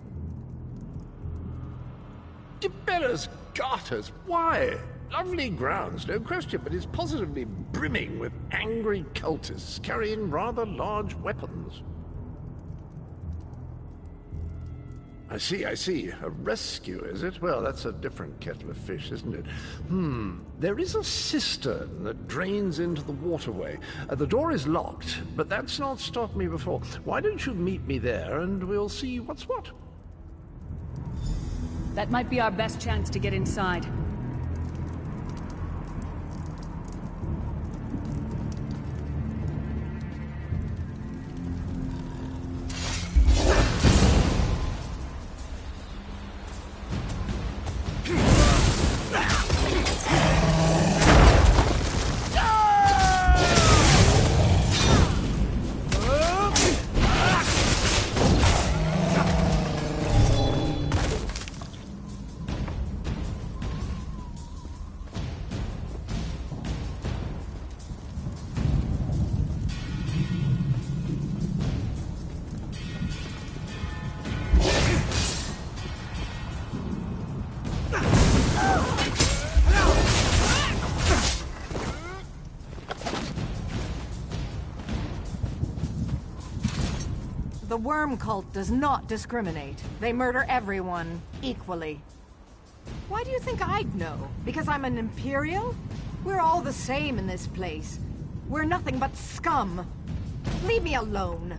Dibera's garters. Why? Lovely grounds, no question, but it's positively brimming with angry cultists carrying rather large weapons. I see. A rescue, is it? Well, that's a different kettle of fish, isn't it? There is a cistern that drains into the waterway. The door is locked, but that's not stopped me before. Why don't you meet me there, and we'll see what's what? That might be our best chance to get inside. The worm cult does not discriminate. They murder everyone equally. Why do you think I'd know? Because I'm an Imperial? We're all the same in this place. We're nothing but scum. Leave me alone.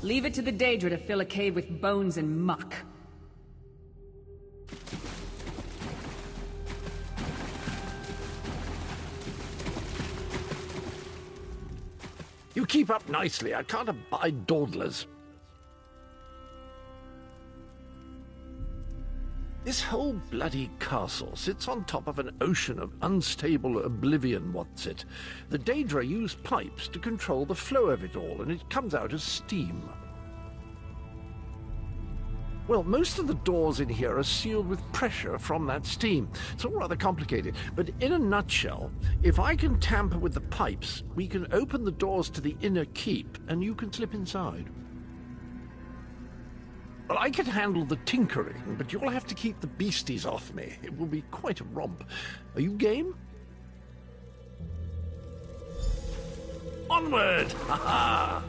Leave it to the Daedra to fill a cave with bones and muck. You keep up nicely. I can't abide dawdlers. This whole bloody castle sits on top of an ocean of unstable oblivion, what's it? The Daedra use pipes to control the flow of it all, and it comes out as steam. Well, most of the doors in here are sealed with pressure from that steam. It's all rather complicated, but in a nutshell, if I can tamper with the pipes, we can open the doors to the inner keep, and you can slip inside. Well, I can handle the tinkering, but you'll have to keep the beasties off me. It will be quite a romp. Are you game? Onward! Ha-ha!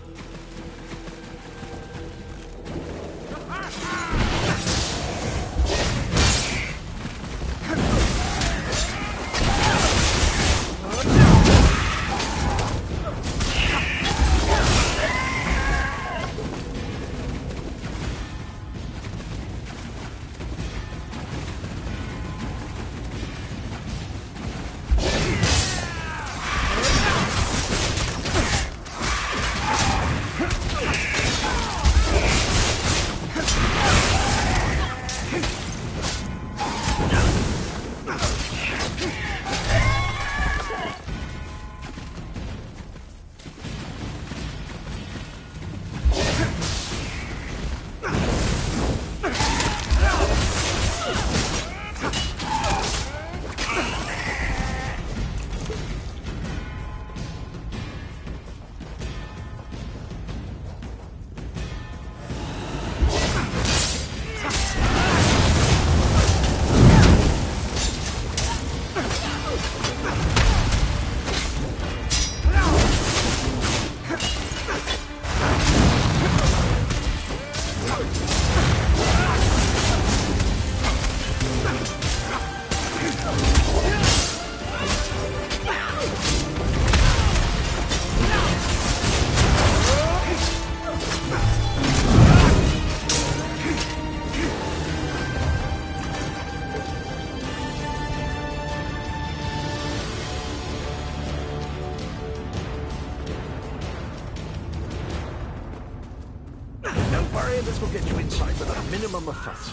This will get you inside with a minimum of fuss.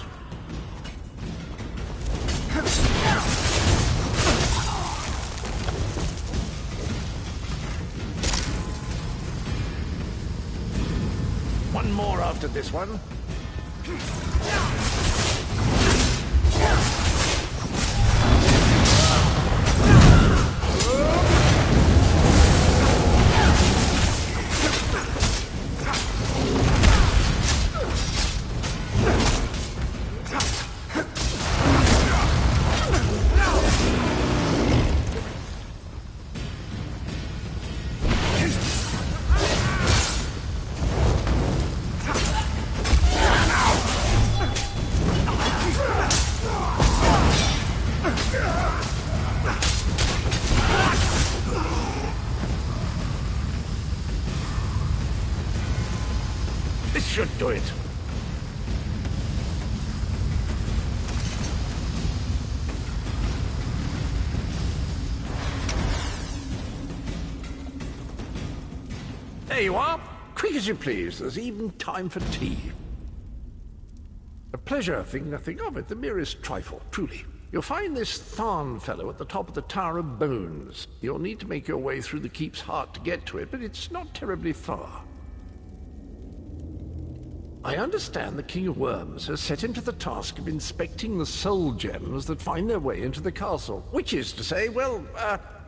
One more after this one. This should do it. There you are. Quick as you please. There's even time for tea. A pleasure, think nothing of it. The merest trifle, truly. You'll find this Tharn fellow at the top of the Tower of Bones. You'll need to make your way through the keep's heart to get to it, but it's not terribly far. I understand the King of Worms has set him to the task of inspecting the soul gems that find their way into the castle. Which is to say, well,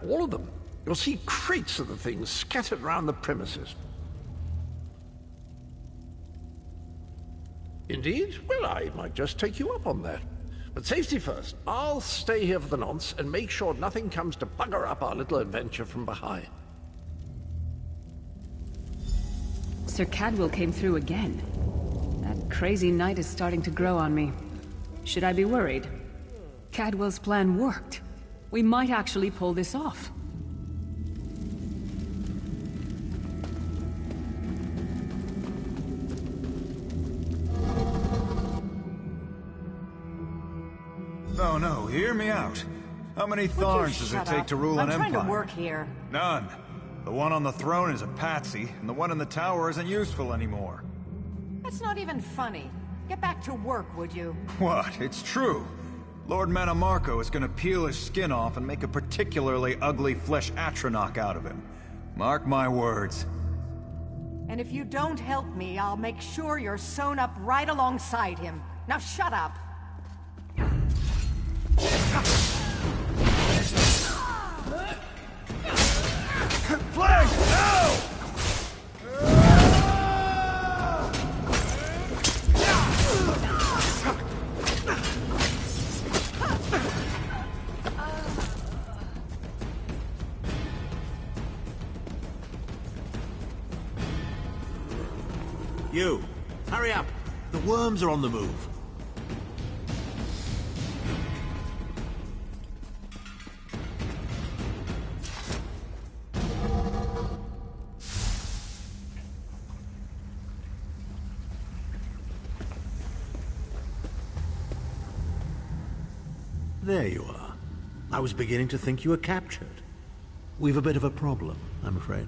all of them. You'll see crates of the things scattered around the premises. Indeed? Well, I might just take you up on that. But safety first. I'll stay here for the nonce and make sure nothing comes to bugger up our little adventure from behind. Sir Cadwell came through again. That crazy night is starting to grow on me. Should I be worried? Cadwell's plan worked. We might actually pull this off. No, hear me out. How many Tharns does it take to rule an empire? I'm trying to work here. None. The one on the throne is a patsy, and the one in the tower isn't useful anymore. That's not even funny. Get back to work, would you? What? It's true. Lord Manamarco is gonna peel his skin off and make a particularly ugly flesh Atronach out of him. Mark my words. And if you don't help me, I'll make sure you're sewn up right alongside him. Now shut up! Flank! No! You, hurry up. The worms are on the move. There you are. I was beginning to think you were captured. We've a bit of a problem, I'm afraid.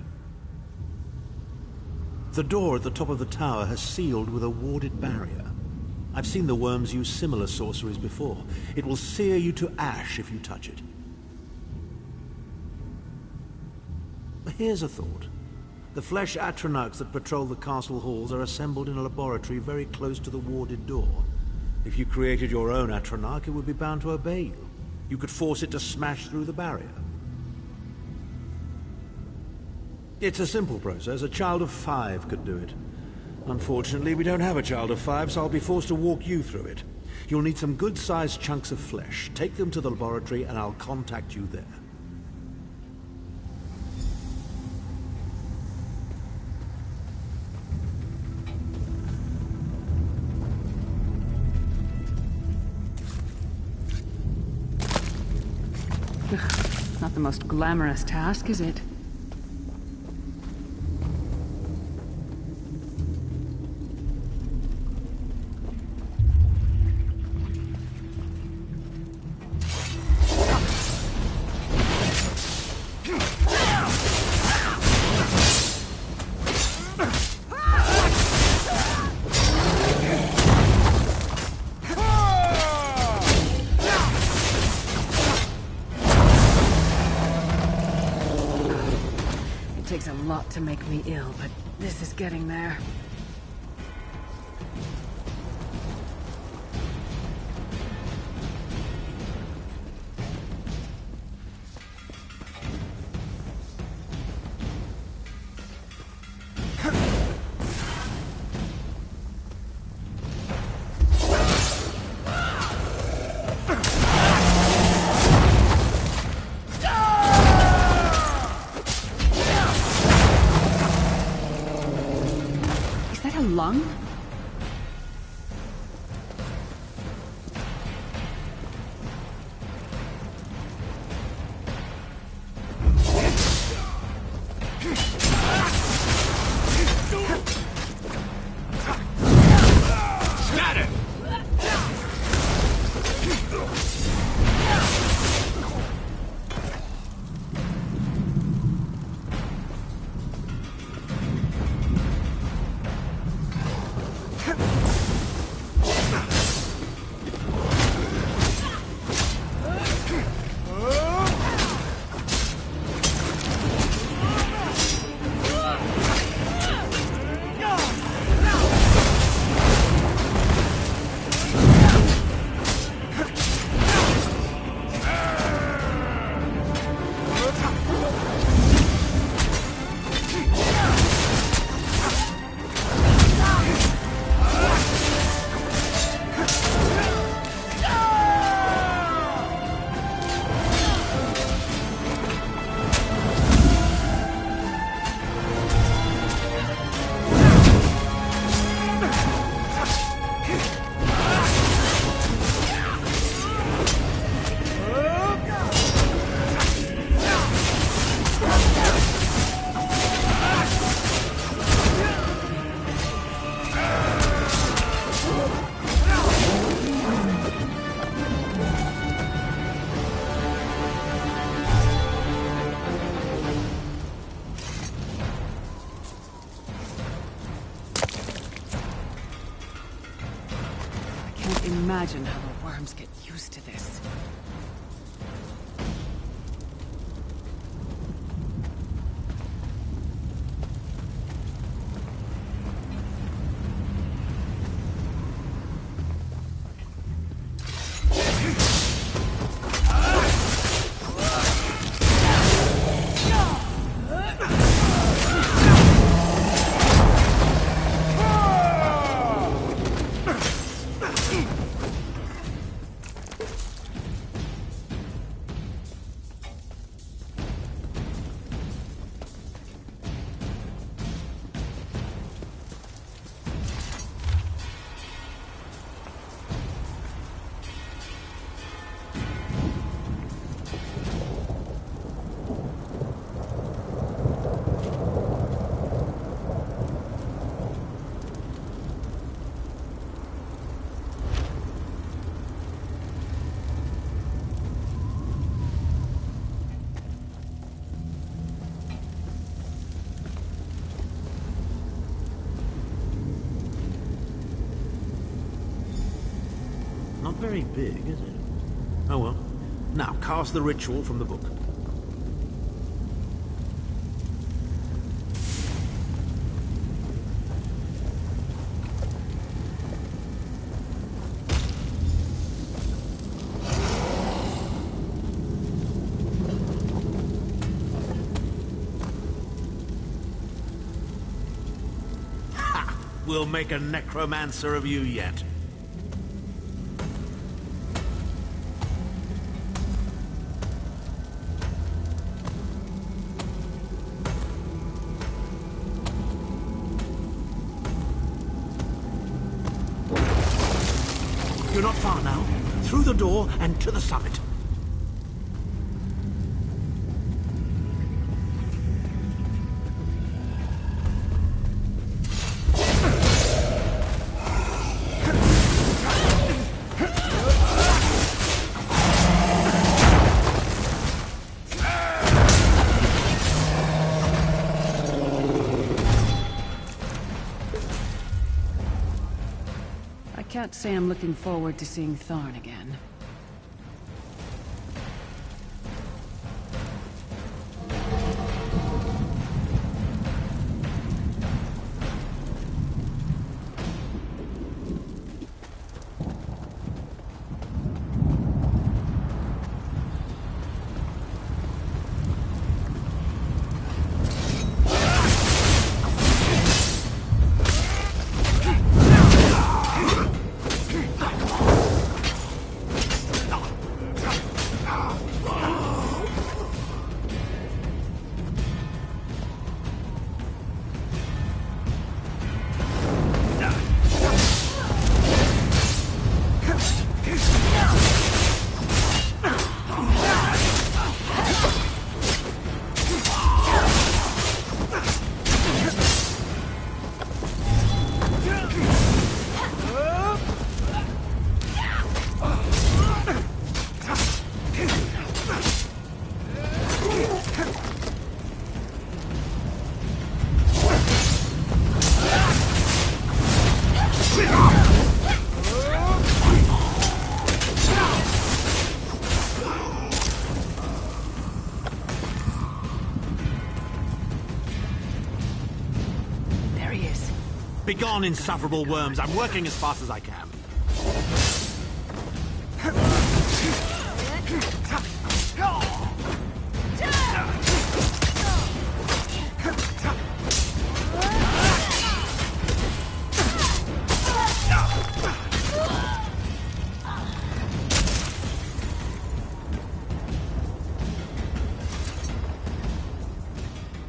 The door at the top of the tower has sealed with a warded barrier. I've seen the worms use similar sorceries before. It will sear you to ash if you touch it. Here's a thought. The flesh Atronachs that patrol the castle halls are assembled in a laboratory very close to the warded door. If you created your own Atronach, it would be bound to obey you. You could force it to smash through the barrier. It's a simple process. A child of 5 could do it. Unfortunately, we don't have a child of 5, so I'll be forced to walk you through it. You'll need some good-sized chunks of flesh. Take them to the laboratory, and I'll contact you there. Not the most glamorous task, is it? It takes a lot to make me ill, but this is getting there. lung? Imagine how the worms get used to this. Not very big, is it? Oh well. Now, cast the ritual from the book. Ha! We'll make a necromancer of you yet. You're not far now. Through the door and to the summit. I can't say I'm looking forward to seeing Tharn again. Begone, insufferable worms. I'm working as fast as I can.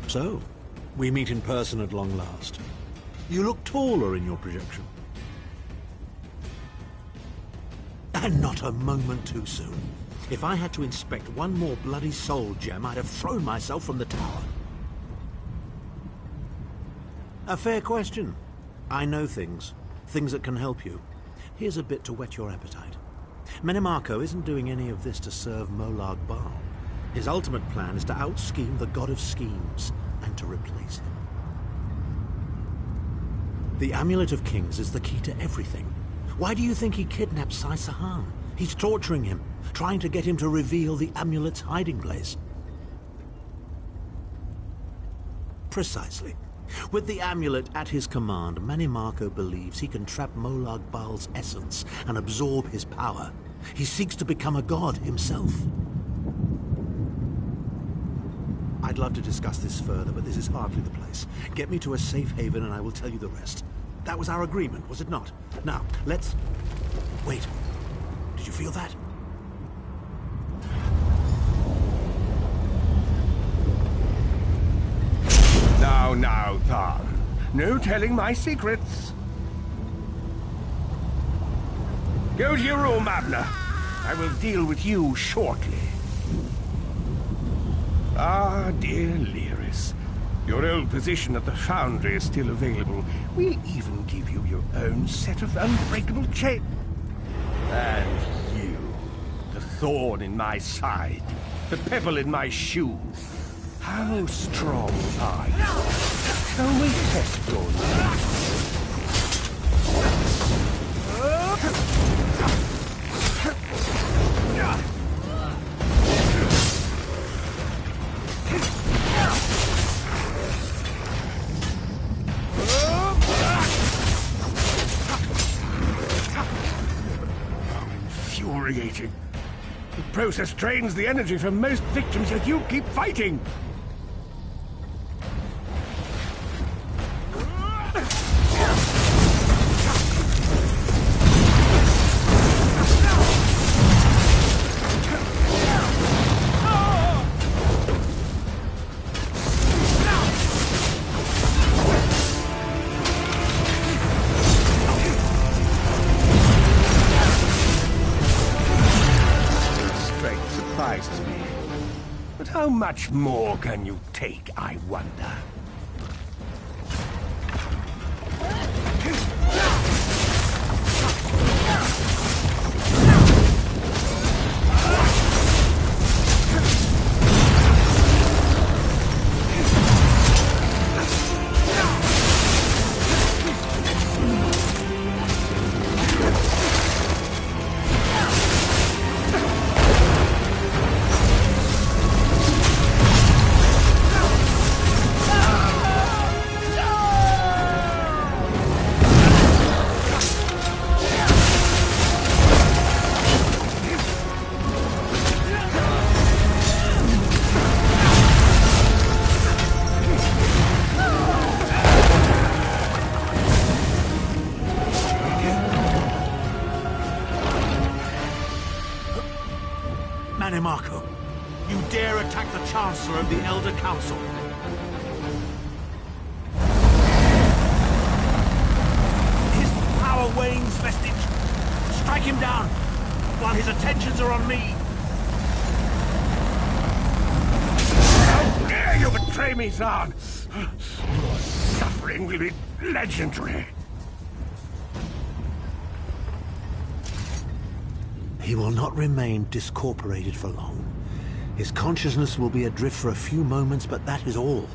So, we meet in person at long last. You look taller in your projection. And not a moment too soon. If I had to inspect one more bloody soul gem, I'd have thrown myself from the tower. A fair question. I know things that can help you. Here's a bit to whet your appetite. Menimarco isn't doing any of this to serve Molag Bal. His ultimate plan is to out-scheme the god of schemes and to replace him. The Amulet of Kings is the key to everything. Why do you think he kidnapped Sai Sahan? He's torturing him, trying to get him to reveal the amulet's hiding place. Precisely. With the amulet at his command, Menimarco believes he can trap Molag Bal's essence and absorb his power. He seeks to become a god himself. I'd love to discuss this further, but this is hardly the place. Get me to a safe haven and I will tell you the rest. That was our agreement, was it not? Now, let's... Wait. Did you feel that? Now, Than. No telling my secrets. Go to your room, Abner. I will deal with you shortly. Ah, dear Lyris. Your old position at the Foundry is still available. We'll even give you your own set of unbreakable chains. And you, the thorn in my side, the pebble in my shoe. How strong are you? Shall we test your Infuriating. The process drains the energy from most victims, yet you keep fighting. How much more can you take, I wonder? Menimarco, you dare attack the Chancellor of the Elder Council. His power wanes, Vestige. Strike him down, while his attentions are on me. How dare you betray me, Zahn! Your suffering will be legendary. He will not remain discorporated for long. His consciousness will be adrift for a few moments, but that is all.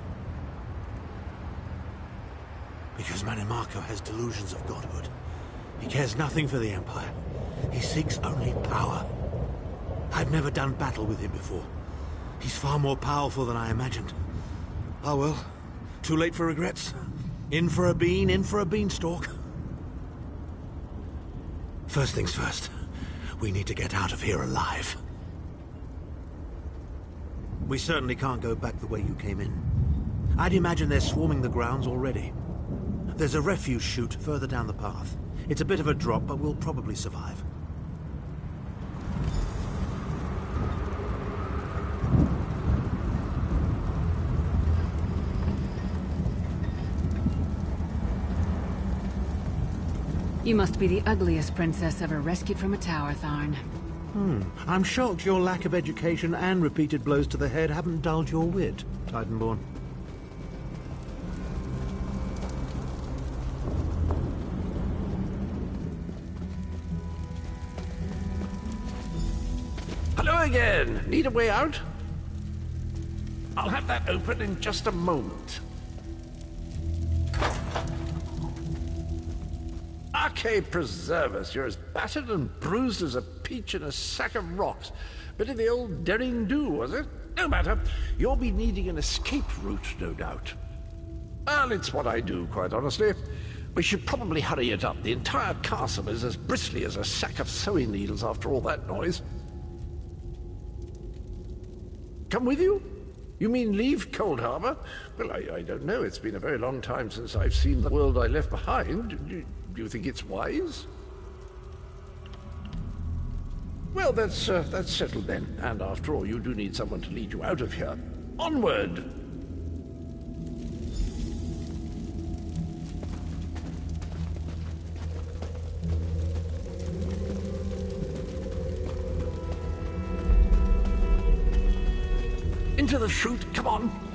Because Menimarco has delusions of godhood. He cares nothing for the Empire. He seeks only power. I've never done battle with him before. He's far more powerful than I imagined. Oh well, too late for regrets. In for a bean, in for a beanstalk. First things first. We need to get out of here alive. We certainly can't go back the way you came in. I'd imagine they're swarming the grounds already. There's a refuse chute further down the path. It's a bit of a drop, but we'll probably survive. You must be the ugliest princess ever rescued from a tower, Tharn. I'm shocked your lack of education and repeated blows to the head haven't dulled your wit, Titanborn. Hello again. Need a way out? I'll have that open in just a moment. Arcade preserve us. You're as battered and bruised as a peach in a sack of rocks. Bit of the old derring do, was it? No matter. You'll be needing an escape route, no doubt. Well, it's what I do, quite honestly. We should probably hurry it up. The entire castle is as bristly as a sack of sewing needles after all that noise. Come with you? You mean leave Cold Harbor? Well, I don't know. It's been a very long time since I've seen the world I left behind. Do you think it's wise? Well, that's settled then. And after all, you do need someone to lead you out of here. Onward! Into the chute, come on!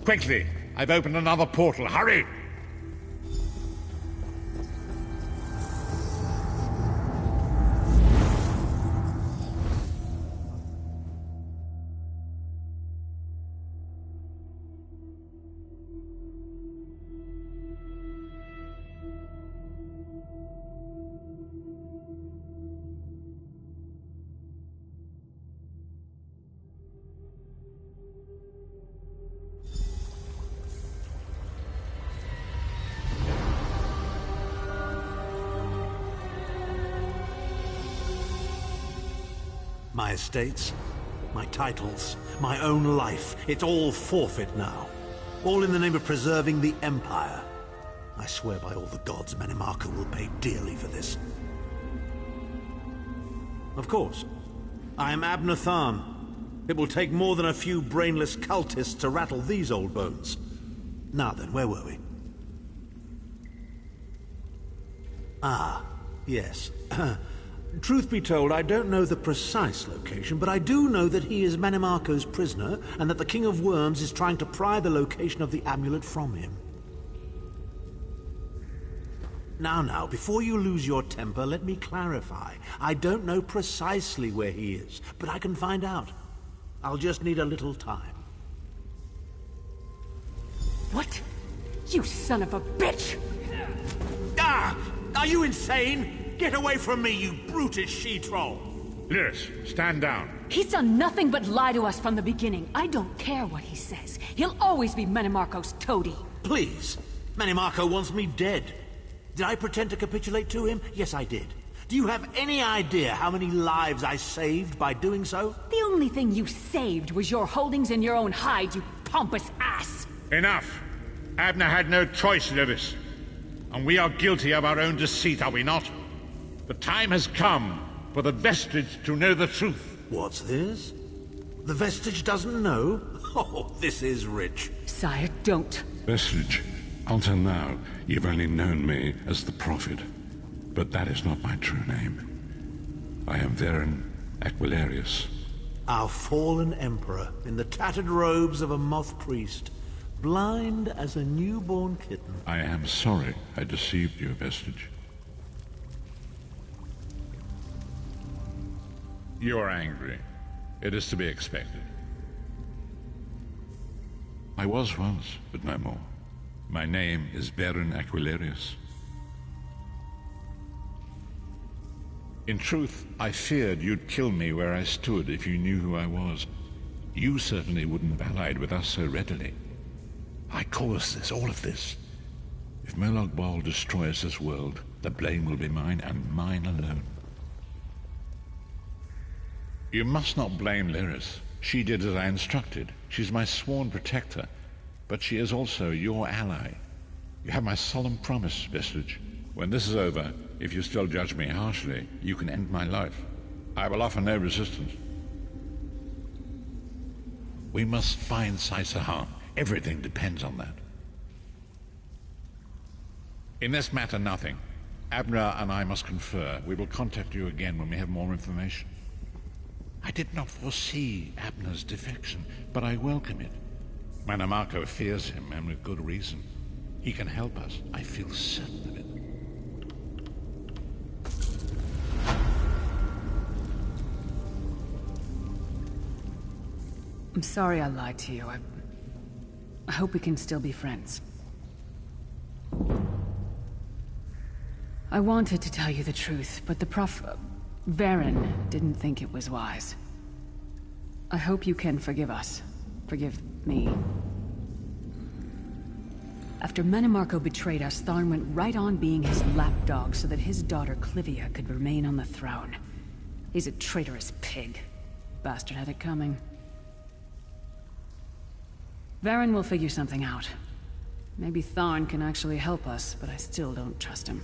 Quickly! I've opened another portal. Hurry! My estates, my titles, my own life, it's all forfeit now. All in the name of preserving the Empire. I swear by all the gods, Manimarco will pay dearly for this. Of course, I am Abner Tharn. It will take more than a few brainless cultists to rattle these old bones. Now then, where were we? Ah, yes. Truth be told, I don't know the precise location, but I do know that he is Manimarco's prisoner, and that the King of Worms is trying to pry the location of the amulet from him. Now, before you lose your temper, let me clarify. I don't know precisely where he is, but I can find out. I'll just need a little time. What? You son of a bitch! Ah! Are you insane? Get away from me, you brutish she-troll! Lyris, stand down. He's done nothing but lie to us from the beginning. I don't care what he says. He'll always be Manimarco's toady. Please. Manimarco wants me dead. Did I pretend to capitulate to him? Yes, I did. Do you have any idea how many lives I saved by doing so? The only thing you saved was your holdings in your own hide, you pompous ass! Enough! Abner had no choice, Lyris. And we are guilty of our own deceit, are we not? The time has come for the Vestige to know the truth. What's this? The Vestige doesn't know? Oh, this is rich. Sire, don't. Vestige, until now, you've only known me as the Prophet. But that is not my true name. I am Varen Aquilarius. Our fallen emperor, in the tattered robes of a moth priest, blind as a newborn kitten. I am sorry I deceived you, Vestige. You are angry. It is to be expected. I was once, but no more. My name is Baron Aquilarius. In truth, I feared you'd kill me where I stood if you knew who I was. You certainly wouldn't have allied with us so readily. I caused this, all of this. If Molag Bal destroys this world, the blame will be mine, and mine alone. You must not blame Lyris. She did as I instructed. She's my sworn protector, but she is also your ally. You have my solemn promise, Vestige. When this is over, if you still judge me harshly, you can end my life. I will offer no resistance. We must find Sai-Sahan. Everything depends on that. In this matter, nothing. Abner and I must confer. We will contact you again when we have more information. I did not foresee Abner's defection, but I welcome it. Manamarco fears him, and with good reason. He can help us. I feel certain of it. I'm sorry I lied to you. I hope we can still be friends. I wanted to tell you the truth, but the Varen didn't think it was wise. I hope you can forgive us. Forgive me. After Manamarco betrayed us, Tharn went right on being his lapdog so that his daughter Clivia could remain on the throne. He's a traitorous pig. Bastard had it coming. Varen will figure something out. Maybe Tharn can actually help us, but I still don't trust him.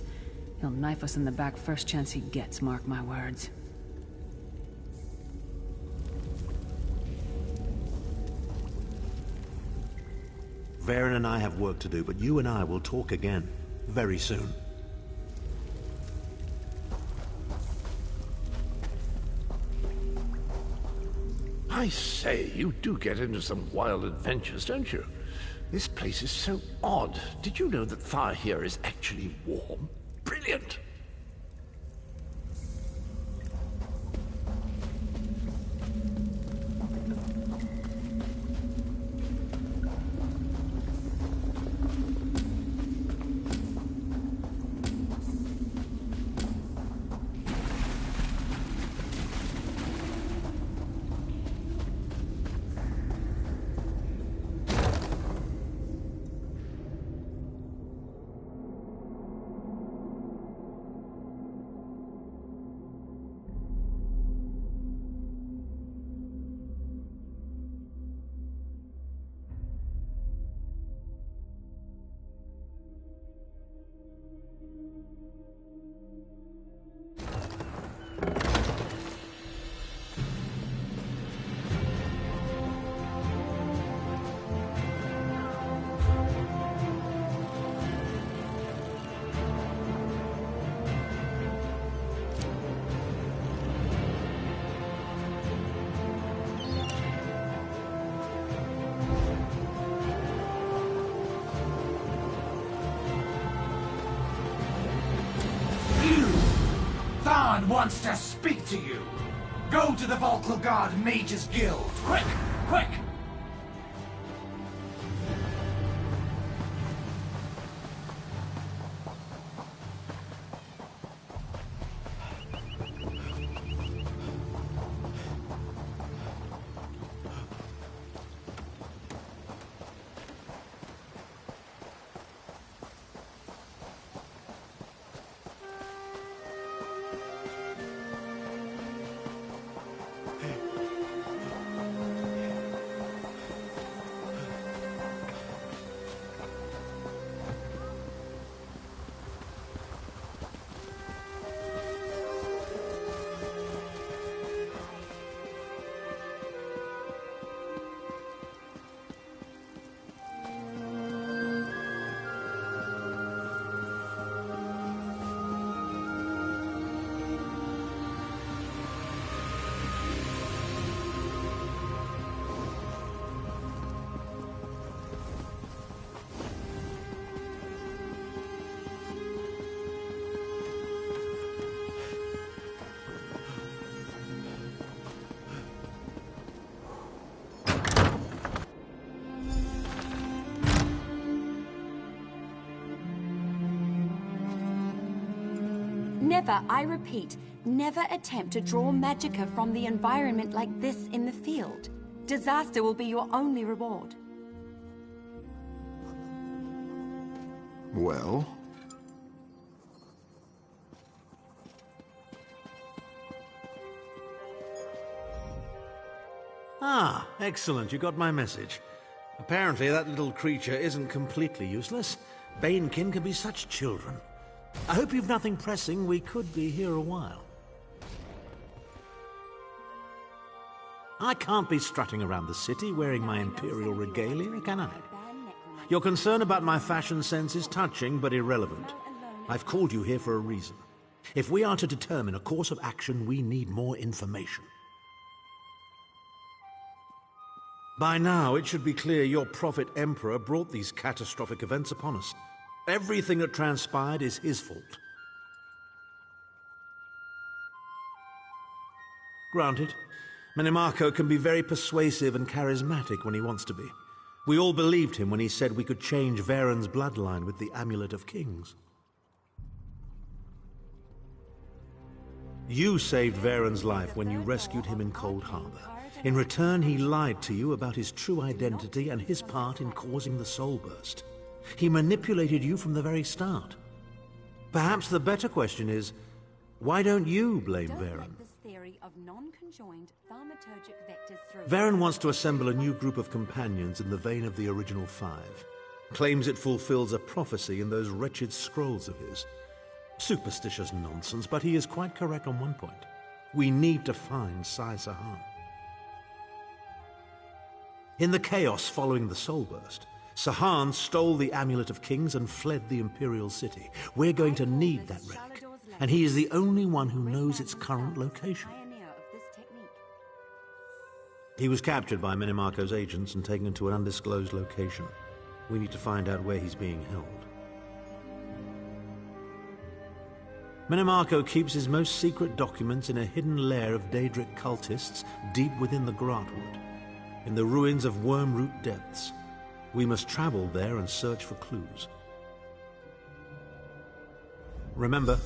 He'll knife us in the back first chance he gets, mark my words. Varen and I have work to do, but you and I will talk again, very soon. I say, you do get into some wild adventures, don't you? This place is so odd. Did you know that fire here is actually warm? Brilliant! Wants to speak to you. Go to the Volklogard Mages Guild. Quick! Quick! Never, I repeat, never attempt to draw magicka from the environment like this in the field. Disaster will be your only reward. Well? Ah, excellent. You got my message. Apparently that little creature isn't completely useless. Banekin can be such children. I hope you've nothing pressing. We could be here a while. I can't be strutting around the city wearing my imperial regalia, can I? Your concern about my fashion sense is touching but irrelevant. I've called you here for a reason. If we are to determine a course of action, we need more information. By now, it should be clear your prophet Emperor brought these catastrophic events upon us. Everything that transpired is his fault. Granted, Minimarco can be very persuasive and charismatic when he wants to be. We all believed him when he said we could change Varen's bloodline with the Amulet of Kings. You saved Varen's life when you rescued him in Cold Harbor. In return, he lied to you about his true identity and his part in causing the Soul Burst. He manipulated you from the very start. Perhaps the better question is, why don't you blame Varen? Varen wants to assemble a new group of companions in the vein of the original 5. Claims it fulfills a prophecy in those wretched scrolls of his. Superstitious nonsense, but he is quite correct on one point. We need to find Sai Sahan. In the chaos following the Soul Burst, Sahan stole the Amulet of Kings and fled the Imperial City. We're going to need that relic, and he is the only one who knows its current location. He was captured by Minimarco's agents and taken to an undisclosed location. We need to find out where he's being held. Minimarco keeps his most secret documents in a hidden lair of Daedric cultists deep within the Grotwood, in the ruins of Wormroot Depths. We must travel there and search for clues. Remember,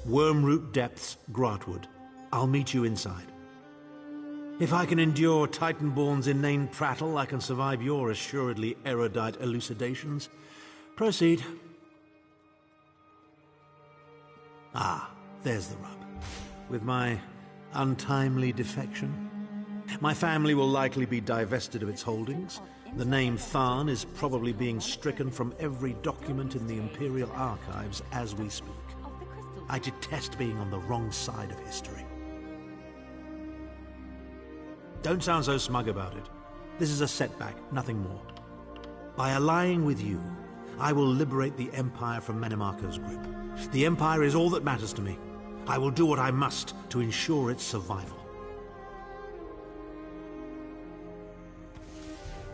Wormroot Depths, Grotwood. I'll meet you inside. If I can endure Titanborn's inane prattle, I can survive your assuredly erudite elucidations. Proceed. Ah, there's the rub. With my untimely defection, my family will likely be divested of its holdings. The name Tharn is probably being stricken from every document in the Imperial Archives as we speak. I detest being on the wrong side of history. Don't sound so smug about it. This is a setback, nothing more. By allying with you, I will liberate the Empire from Minimarco's grip. The Empire is all that matters to me. I will do what I must to ensure its survival.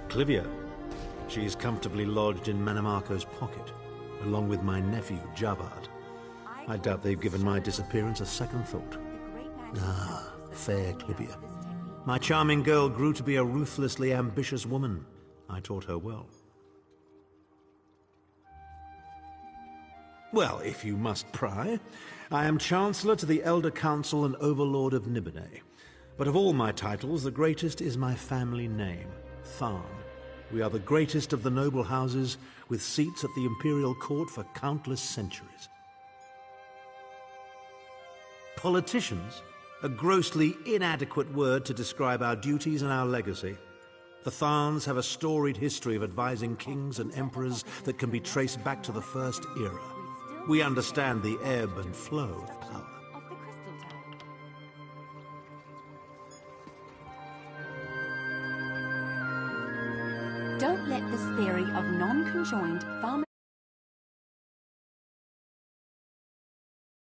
Clivia. She is comfortably lodged in Minimarco's pocket, along with my nephew, Jabard. I doubt they've given my disappearance a second thought. Ah, fair Clivia. My charming girl grew to be a ruthlessly ambitious woman. I taught her well. Well, if you must pry, I am Chancellor to the Elder Council and Overlord of Nibene. But of all my titles, the greatest is my family name, Tharn. We are the greatest of the noble houses, with seats at the Imperial Court for countless centuries. Politicians? A grossly inadequate word to describe our duties and our legacy. The Tharns have a storied history of advising kings and emperors that can be traced back to the First Era. We understand the ebb and flow of power. Don't let this theory of non-conjoined